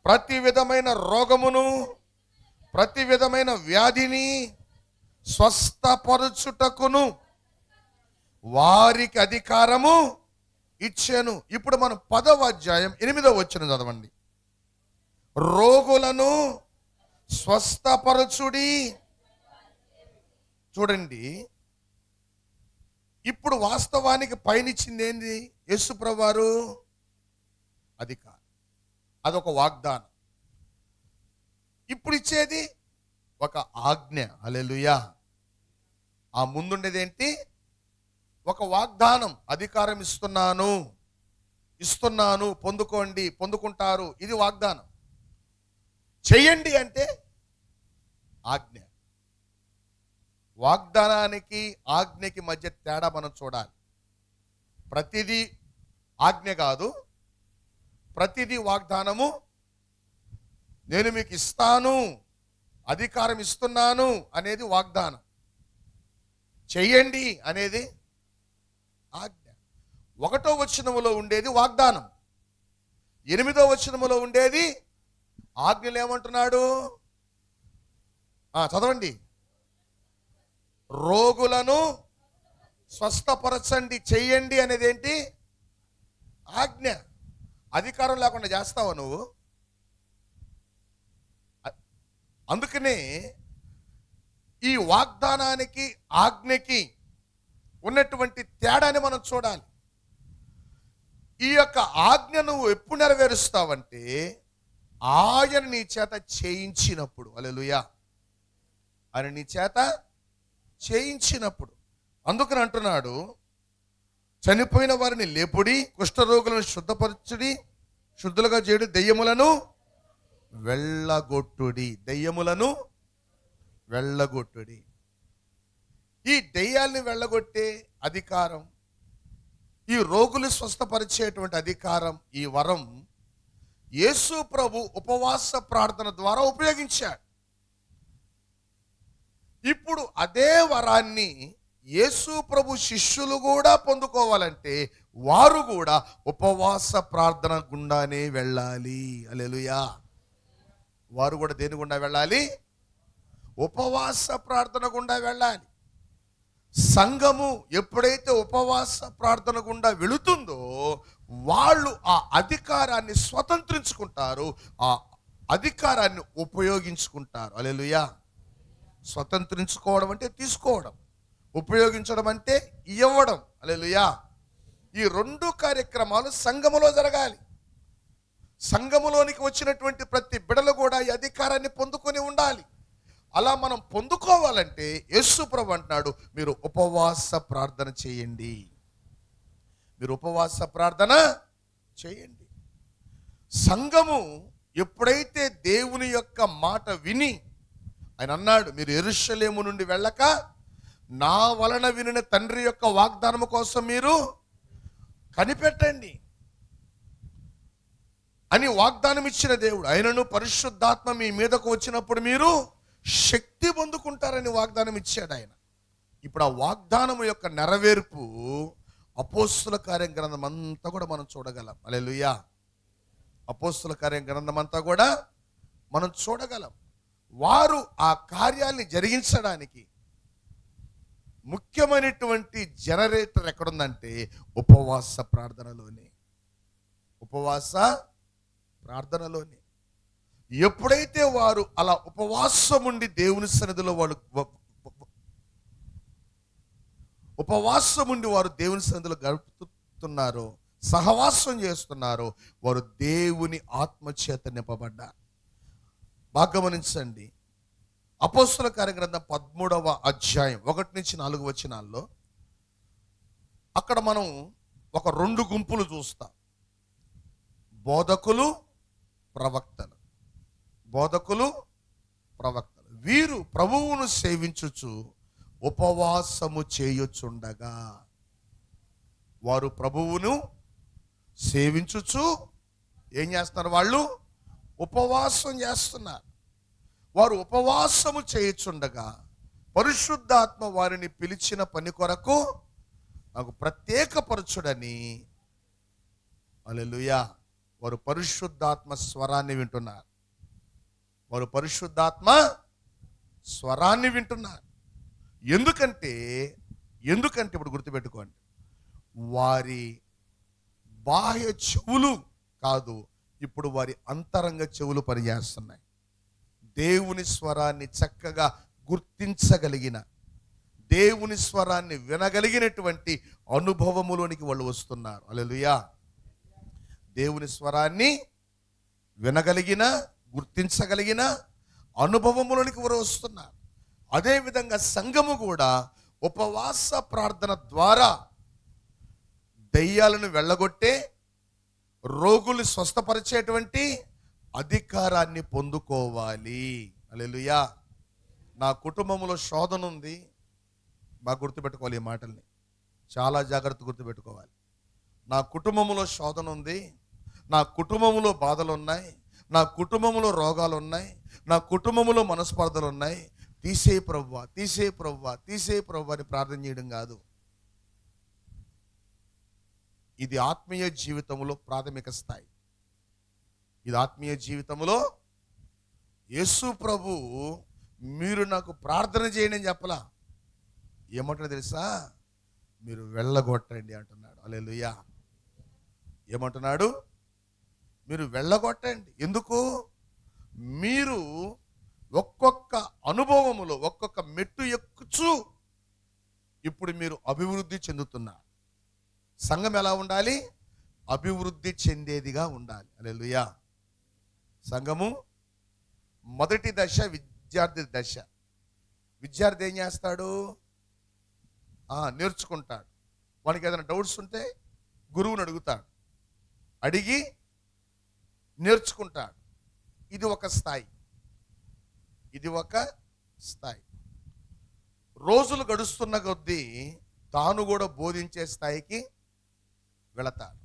ప్రతి విధమైన రోగమును ప్రతి విధమైన వ్యాధిని స్వస్థపరచుటకును వారికి అధికారము ఇచ్చాను. ఇప్పుడు మనం 10వ అధ్యాయం 8వ వచనం చదవండి. రోగులను స్వస్థపరచుడి. చూడండి, ఇప్పుడు వాస్తవానికి పైనిచ్చింది ఏంది? యేసు ప్రభువారు అధికారం. అదొక వాగ్దానం. ఇప్పుడు ఇచ్చేది ఒక ఆజ్ఞ. హల్లెలూయా. ఆ ముందుండేది ఏంటి? ఒక వాగ్దానం. అధికారం ఇస్తున్నాను, పొందుకోండి, పొందుకుంటారు. ఇది వాగ్దానం. చెయ్యండి అంటే ఆజ్ఞ. వాగ్దానానికి ఆజ్ఞకి మధ్య తేడా మనం చూడాలి. ప్రతిదీ ఆజ్ఞ కాదు, ప్రతిదీ వాగ్దానము. నేను మీకు ఇస్తాను, అధికారం ఇస్తున్నాను అనేది వాగ్దానం. చెయ్యండి అనేది ఆజ్ఞ. 1వ వచనములో ఉండేది వాగ్దానం, 8వ వచనములో ఉండేది ఆజ్ఞలు. ఏమంటున్నాడు? చదవండి. రోగులను స్వస్థపరచండి, చెయ్యండి అనేది ఏంటి? ఆజ్ఞ. అధికారం లేకుండా చేస్తావా నువ్వు? అందుకనే ఈ వాగ్దానానికి ఆజ్ఞకి ఉన్నటువంటి తేడాని మనం చూడాలి. ఈ యొక్క ఆజ్ఞ నువ్వు ఎప్పుడు నెరవేరుస్తావంటే ఆయన నీ చేత చేయించినప్పుడు. హల్లెలూయా. ఆయన నీ చేత చేయించినప్పుడు. అందుకని అంటున్నాడు, చనిపోయిన వారిని లేపుడి, కుష్ఠరోగులను శుద్ధపరచుడి, శుద్ధులుగా చేయుడి, దెయ్యములను వెళ్ళగొట్టుడి. దెయ్యములను వెళ్ళగొట్టుడి. ఈ దెయ్యాల్ని వెళ్ళగొట్టే అధికారం, ఈ రోగులు స్వస్థపరిచేటువంటి అధికారం, ఈ వరం యేసు ప్రభు ఉపవాస ప్రార్థన ద్వారా ఉపయోగించాడు. ఇప్పుడు అదే వరాన్ని యేసు ప్రభు శిష్యులు కూడా పొందుకోవాలంటే వారు కూడా ఉపవాస ప్రార్థన గుండానే వెళ్ళాలి. హల్లెలూయా. వారు కూడా దేని గుండా వెళ్ళాలి? ఉపవాస ప్రార్థన గుండా వెళ్ళాలి. సంఘము ఎప్పుడైతే ఉపవాస ప్రార్థన గుండా వెళుతుందో వాళ్ళు ఆ అధికారాన్ని స్వతంత్రించుకుంటారు, ఆ అధికారాన్ని ఉపయోగించుకుంటారు. హల్లెలూయా. స్వతంత్రించుకోవడం అంటే తీసుకోవడం, ఉపయోగించడం అంటే ఇవ్వడం. హల్లెలూయా. ఈ 2 కార్యక్రమాలు సంఘములో జరగాలి. సంఘములోనికి వచ్చినటువంటి ప్రతి బిడలు కూడా ఈ అధికారాన్ని పొందుకొని ఉండాలి. అలా మనం పొందుకోవాలంటే యేసు ప్రభు అంటున్నాడు, మీరు ఉపవాస ప్రార్థన చేయండి. మీరు ఉపవాస ప్రార్థన చేయండి. సంఘము ఎప్పుడైతే దేవుని యొక్క మాట విని, ఆయన అన్నాడు, మీరు యెరూషలేము నుండి వెళ్ళక నా వలన వినిన తండ్రి యొక్క వాగ్దానము కోసం మీరు కనిపెట్టండి అని వాగ్దానం ఇచ్చిన దేవుడు. ఆయనను పరిశుద్ధాత్మ మీ మీదకు వచ్చినప్పుడు మీరు శక్తి పొందుకుంటారని వాగ్దానం ఇచ్చాడు ఆయన. ఇప్పుడు ఆ వాగ్దానము యొక్క నెరవేర్పు అపోస్తుల కార్యం గ్రంథం అంతా కూడా మనం చూడగలం. హల్లెలూయా. అపోస్తుల కార్యం గ్రంథం అంతా కూడా మనం చూడగలం. వారు ఆ కార్యాన్ని జరిగించడానికి ముఖ్యమైనటువంటి జనరేటర్ ఎక్కడుందంటే ఉపవాస ప్రార్థనలోనే. ఉపవాస ప్రార్థనలోనే. ఎప్పుడైతే వారు అలా ఉపవాసం ఉండి దేవుని సన్నిధిలో వారు దేవుని సన్నిధిలో గడుపుతున్నారో, సహవాసం చేస్తున్నారో, వారు దేవుని ఆత్మచేత నింపబడ్డారు. బాగా గమనించండి. అపోస్తుల కార్యగ్రంథం 13వ అధ్యాయం 1-4 వచనాల్లో అక్కడ మనం ఒక 2 గుంపులు చూస్తాం. బోధకులు, ప్రవక్తలు. బోధకులు, ప్రవక్తలు. వీరు ప్రభువును సేవించుచు ఉపవాసము చేయుచుండగా, వారు ప్రభువును సేవించుచు ఏం చేస్తున్నారు? వాళ్ళు ఉపవాసం చేస్తున్నారు. వారు ఉపవాసము చేయుచుండగా పరిశుద్ధాత్మ వారిని పిలిచిన పని కొరకు నాకు ప్రత్యేకపరచుడని. హల్లెలూయా. వారు పరిశుద్ధాత్మ స్వరాన్ని వింటున్నారు. వారు పరిశుద్ధాత్మ స్వరాన్ని వింటున్నారు. ఎందుకంటే ఇప్పుడు గుర్తుపెట్టుకోండి, వారి బాహ్య చెవులు కాదు, ఇప్పుడు వారి అంతరంగ చెవులు పనిచేస్తున్నాయి. దేవుని స్వరాన్ని చక్కగా గుర్తించగలిగిన, దేవుని స్వరాన్ని వినగలిగినటువంటి అనుభవములోనికి వాళ్ళు వస్తున్నారు. హల్లెలూయా. దేవుని స్వరాన్ని వినగలిగిన, గుర్తించగలిగిన అనుభవములోనికి వారు వస్తున్నారు. అదేవిధంగా సంఘము కూడా ఉపవాస ప్రార్థన ద్వారా దయ్యాలను వెళ్ళగొట్టే, రోగులు స్వస్థపరిచేటువంటి అధికారాన్ని పొందుకోవాలి. హల్లెలూయా. నా కుటుంబంలో శోధన ఉంది. బాగా గుర్తుపెట్టుకోవాలి ఈ మాటల్ని, చాలా జాగ్రత్త గుర్తుపెట్టుకోవాలి. నా కుటుంబంలో శోధన ఉంది, నా కుటుంబంలో బాధలు ఉన్నాయి, నా కుటుంబంలో రోగాలు ఉన్నాయి, నా కుటుంబంలో మనస్పర్ధలు ఉన్నాయి. తీసే ప్రభువా, తీసే ప్రభువా, తీసే ప్రభువా అని ప్రార్థన చేయడం కాదు. ఇది ఆత్మీయ జీవితంలో ప్రాథమిక స్థాయి. ఇది ఆత్మీయ జీవితంలో యేసు ప్రభు మీరు నాకు ప్రార్థన చేయండి అని చెప్పలా. ఏమంటాడు తెలుసా? మీరు వెళ్ళగొట్టండి అంటున్నాడు. హల్లెలూయా. ఏమంటున్నాడు? మీరు వెళ్ళగొట్టండి. ఎందుకు? మీరు ఒక్కొక్క అనుభవములో ఒక్కొక్క మెట్టు ఎక్కుచు ఇప్పుడు మీరు అభివృద్ధి చెందుతున్నారు. సంఘం ఎలా ఉండాలి? అభివృద్ధి చెందేదిగా ఉండాలి. హల్లెలూయా. సంఘము మొదటి దశ విద్యార్థి దశ. విద్యార్థి ఏం చేస్తాడు? నేర్చుకుంటాడు. వానికి ఏదైనా డౌట్స్ ఉంటే గురువుని అడుగుతాడు, అడిగి నేర్చుకుంటాడు. ఇది ఒక స్థాయి. ఇది ఒక స్థాయి. రోజులు గడుస్తున్న కొద్దీ తాను కూడా బోధించే స్థాయికి వెళతాడు.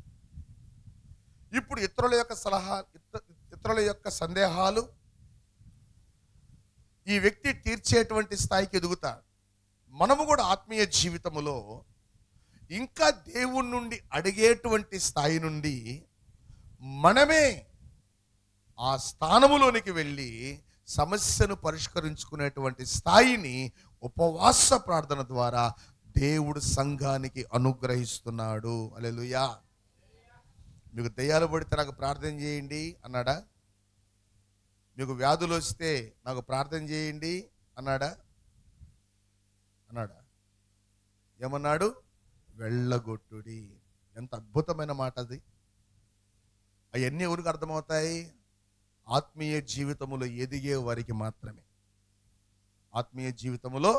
ఇప్పుడు ఇతరుల యొక్క సలహా, ఇతరుల యొక్క సందేహాలు ఈ వ్యక్తి తీర్చేటువంటి స్థాయికి ఎదుగుతాడు. మనము కూడా ఆత్మీయ జీవితంలో ఇంకా దేవుని నుండి అడిగేటువంటి స్థాయి నుండి మనమే ఆ స్థానములోనికి వెళ్ళి సమస్యను పరిష్కరించుకునేటువంటి స్థాయిని ఉపవాస ప్రార్థన ద్వారా దేవుడు సంఘానికి అనుగ్రహిస్తున్నాడు. హల్లెలూయా. మీకు దయ్యాలు పడితే నాకు ప్రార్థన చేయండి అన్నాడా? మీకు వ్యాధులు వస్తే నాకు ప్రార్థన చేయండి అన్నాడా? ఏమన్నాడు? వెళ్ళగొట్టుడి. ఎంత అద్భుతమైన మాట అది. అవన్నీ ఎవరికి అర్థమవుతాయి? ఆత్మీయ జీవితములో ఎదిగే వారికి మాత్రమే. ఆత్మీయ జీవితములో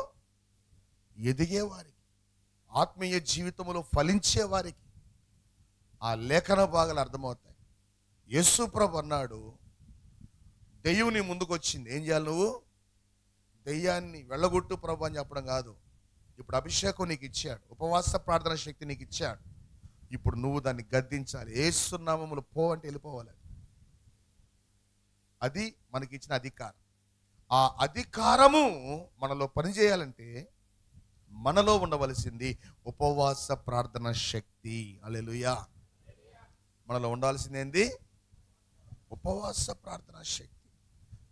ఎదిగే వారికి, ఆత్మీయ జీవితములో ఫలించే వారికి, ఆ లేఖన భాగాలు అర్థమవుతాయి. యేసు ప్రభు అన్నాడు, దెయ్యం నీ ముందుకు వచ్చింది, ఏం చేయాలి నువ్వు? దెయ్యాన్ని వెళ్ళగొట్టు ప్రభు అని చెప్పడం కాదు. ఇప్పుడు అభిషేకం నీకు ఇచ్చాడు, ఉపవాస ప్రార్థన శక్తి నీకు ఇచ్చాడు. ఇప్పుడు నువ్వు దాన్ని గద్దించాలి. యేసు నామములో పో అంటే వెళ్ళిపోవాలి. అది మనకి ఇచ్చిన అధికారం. ఆ అధికారము మనలో పనిచేయాలంటే మనలో ఉండవలసింది ఉపవాస ప్రార్థన శక్తి. హల్లెలూయా. మనలో ఉండాల్సింది ఏంది? ఉపవాస ప్రార్థన శక్తి.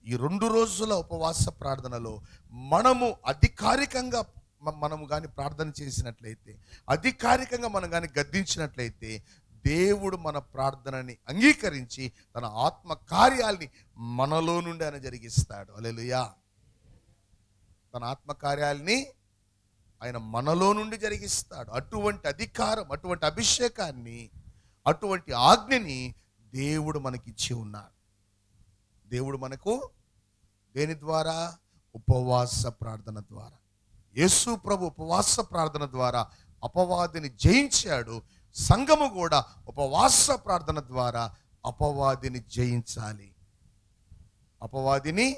ఈ 2 రోజుల ఉపవాస ప్రార్థనలో మనము అధికారికంగా మనము కానీ ప్రార్థన చేసినట్లయితే, అధికారికంగా మనం కానీ గద్దించినట్లయితే, దేవుడు మన ప్రార్థనని అంగీకరించి తన ఆత్మ కార్యాల్ని మనలో నుండి ఆయన జరిగిస్తాడు. హల్లెలూయా. తన ఆత్మ కార్యాల్ని ఆయన మనలో నుండి జరిగిస్తాడు. అటువంటి అధికారం, అటువంటి అభిషేకాన్ని, అటువంటి ఆజ్ఞని దేవుడు మనకిచ్చి ఉన్నాడు. దేవుడు మనకు దేని ద్వారా? ఉపవాస ప్రార్థన ద్వారా. యేసు ప్రభు ఉపవాస ప్రార్థన ద్వారా అపవాదిని జయించాడు. సంఘము కూడా ఉపవాస ప్రార్థన ద్వారా అపవాదిని జయించాలి. అపవాదిని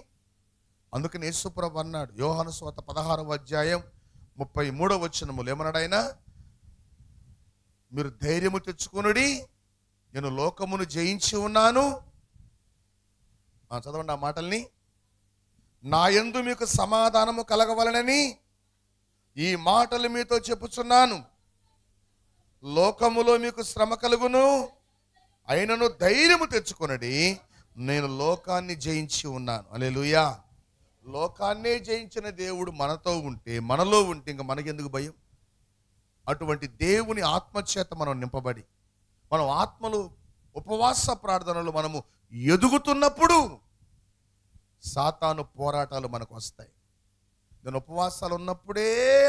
అందుకని యేసు ప్రభు అన్నాడు, యోహాను సువార్త 16వ అధ్యాయం 33వ వచనములో ఏమన్నాడు ఆయన? మీరు ధైర్యము తెచ్చుకొనుడి, నేను లోకమును జయించి ఉన్నాను. చదవండి ఆ మాటల్ని. నా యందు మీకు సమాధానము కలగవలనని ఈ మాటలు మీతో చెప్పుచున్నాను. లోకములో మీకు శ్రమ కలుగును, అయినను ధైర్యము తెచ్చుకొనుడి, నేను లోకాన్ని జయించి ఉన్నాను. హల్లెలూయా. లోకాన్నే జయించిన దేవుడు మనతో ఉంటే, మనలో ఉంటే ఇంకా మనకెందుకు భయం? అటువంటి దేవుని ఆత్మచేత మనం నింపబడి, మనం ఆత్మలో ఉపవాస ప్రార్థనలు మనము ఎదుగుతున్నప్పుడు సాతాను పోరాటాలు మనకు వస్తాయి. నేను ఉపవాసాలు ఉన్నప్పుడే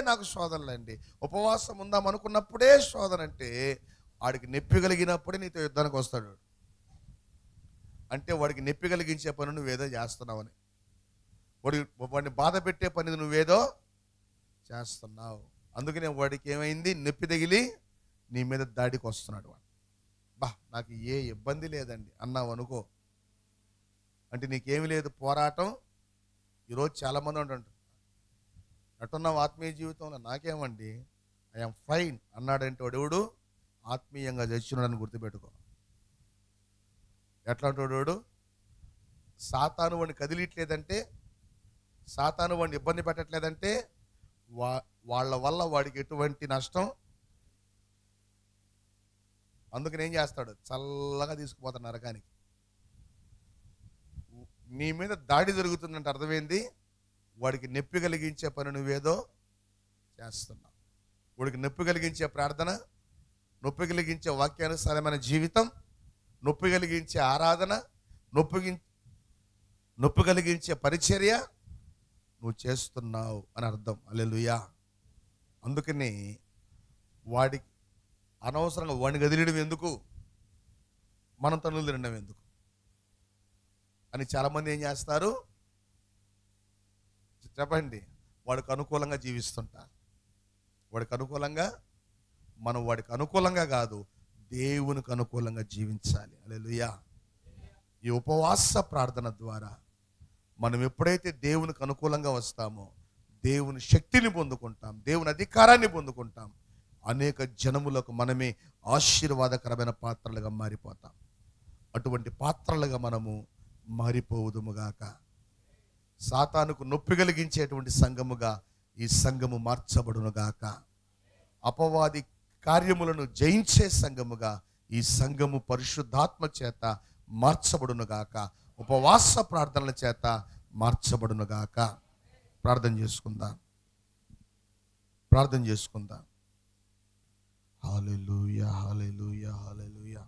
నాకు శోధనలండి, ఉపవాసం ఉందాం అనుకున్నప్పుడే శోధన అంటే వాడికి నొప్పి కలిగినప్పుడే నీతో యుద్ధానికి వస్తాడు. అంటే వాడికి నొప్పి కలిగించే పని నువ్వేదో చేస్తున్నావని, వాడిని బాధ పెట్టే పని నువ్వేదో చేస్తున్నావు. అందుకనే వాడికి ఏమైంది? నొప్పి తగిలి నీ మీద దాడికి వస్తున్నాడు. వాడు నాకు ఏ ఇబ్బంది లేదండి అన్నావు అనుకో, అంటే నీకేమి లేదు పోరాటం. ఈరోజు చాలామంది ఉంటుంటారు, ఎట్టున్నావు ఆత్మీయ జీవితంలో? నాకేమండి, ఐఎమ్ ఫైన్ అన్నాడంటే వాడు ఆత్మీయంగా చచ్చినాడని గుర్తుపెట్టుకో. ఎట్లాంటి వాడు? సాతాను వాడిని కదిలిట్లేదంటే, సాతాను వాడిని ఇబ్బంది పెట్టట్లేదంటే వాళ్ళ వల్ల వాడికి ఎటువంటి నష్టం. అందుకని ఏం చేస్తాడు? చల్లగా తీసుకుపోతాడు నరకానికి. నీ మీద దాడి జరుగుతుందంటే అర్థమైంది, వాడికి నొప్పి కలిగించే పని నువ్వేదో చేస్తున్నావు. వాడికి నొప్పి కలిగించే ప్రార్థన, నొప్పి కలిగించే వాక్యానుసారమైన జీవితం, నొప్పి కలిగించే ఆరాధన, నొప్పి కలిగించే పరిచర్య నువ్వు చేస్తున్నావు అని అర్థం. హల్లెలూయా. అందుకని వాడికి అనవసరంగా వాడిని గదిలియడం ఎందుకు, మనం తనులు తినడం ఎందుకు అని చాలామంది ఏం చేస్తారు చెప్పండి? వాడికి అనుకూలంగా జీవిస్తుంటారు. వాడికి అనుకూలంగా, మనం వాడికి అనుకూలంగా కాదు, దేవునికి అనుకూలంగా జీవించాలి. హల్లెలూయా. ఈ ఉపవాస ప్రార్థన ద్వారా మనం ఎప్పుడైతే దేవునికి అనుకూలంగా వస్తామో దేవుని శక్తిని పొందుకుంటాం, దేవుని అధికారాన్ని పొందుకుంటాం. అనేక జనములకు మనమే ఆశీర్వాదకరమైన పాత్రలుగా మారిపోతాం. అటువంటి పాత్రలుగా మనము మారిపోవుదుముగాక. సాతానుకు నొప్పి కలిగించేటువంటి సంఘముగా ఈ సంఘము మార్చబడునుగాక. అపవాది కార్యములను జయించే సంఘముగా ఈ సంఘము పరిశుద్ధాత్మ చేత మార్చబడునుగాక. ఉపవాస ప్రార్థనల చేత మార్చబడునుగాక. ప్రార్థన చేసుకుందాం, ప్రార్థన చేసుకుందాం. హల్లెలూయా, హల్లెలూయా, హల్లెలూయా.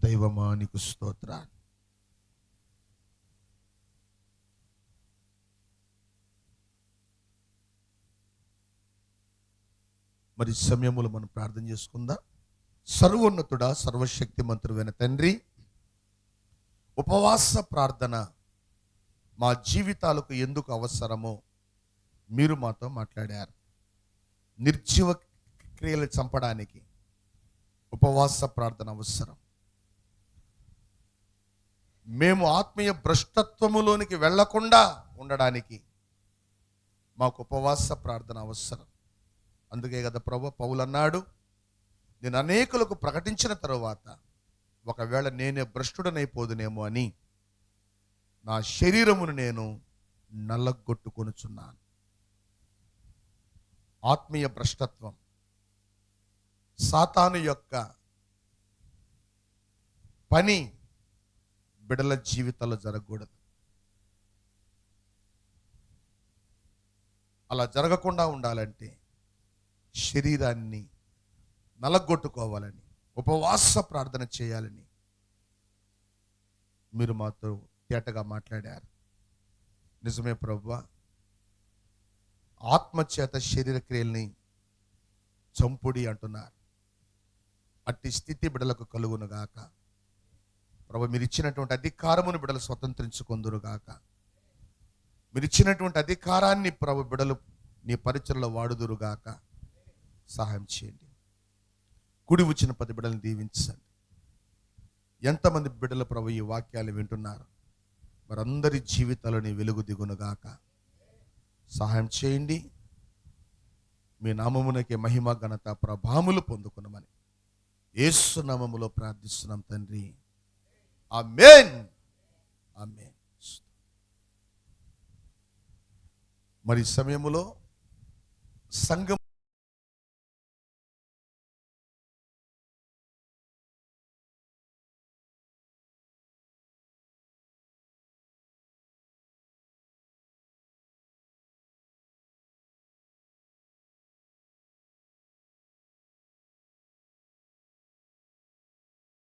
దైవమా నీకు స్తోత్రాలు. మరి సమయములు మనం ప్రార్థన చేసుకుందాం. సర్వోన్నతుడా, సర్వశక్తిమంతుడైన తండ్రి, ఉపవాస ప్రార్థన మా జీవితాలకు ఎందుకు అవసరమో మీరు మాతో మాట్లాడారు. నిర్జీవ క్రియలు చంపడానికి, ఉపవాస ప్రార్థన అవసరం. మేము ఆత్మీయ భ్రష్టత్వములోనికి వెళ్లకుండా ఉండడానికి మాకు ఉపవాస ప్రార్థన అవసరం. అందుకే కదా ప్రభు పౌలు అన్నాడు, నేను అనేకులకు ప్రకటించిన తరువాత ఒకవేళ నేనే భ్రష్టుడనైపోదునేమో అని నా శరీరమును నేను నల్లగొట్టుకొనుచున్నాను. ఆత్మీయ భ్రష్టత్వం సాతాను యొక్క పని బిడల జీవితాల్లో జరగకూడదు. అలా జరగకుండా ఉండాలంటే శరీరాన్ని నలగొట్టుకోవాలని, ఉపవాస ప్రార్థన చేయాలని మీరు మాతో తేటగా మాట్లాడారు. నిజమే ప్రభువా, ఆత్మచేత శరీర క్రియల్ని చంపుడి అంటున్నారు. అట్టి స్థితి బిడలకు కలుగునుగాక. ప్రభు, మీరు ఇచ్చినటువంటి అధికారమును బిడలు స్వతంత్రించుకొందురుగాక. మీరు ఇచ్చినటువంటి అధికారాన్ని ప్రభు బిడలు నీ పరిచయలో వాడుదురుగాక. సహాయం చేయండి. కుడి వచ్చిన 10 బిడ్డలను దీవించండి. ఎంతమంది బిడ్డలు ప్రభు ఈ వాక్యాలు వింటున్నారు, వారందరి జీవితాలని వెలుగు దిగునుగాక. సహాయం చేయండి. మీ నామమునకే మహిమ ఘనత ప్రభాములు పొందుకున్నామని యేసు నామములో ప్రార్థిస్తున్నాం తండ్రి. ఆమేన్, ఆమేన్. మరి సమయములో సంఘం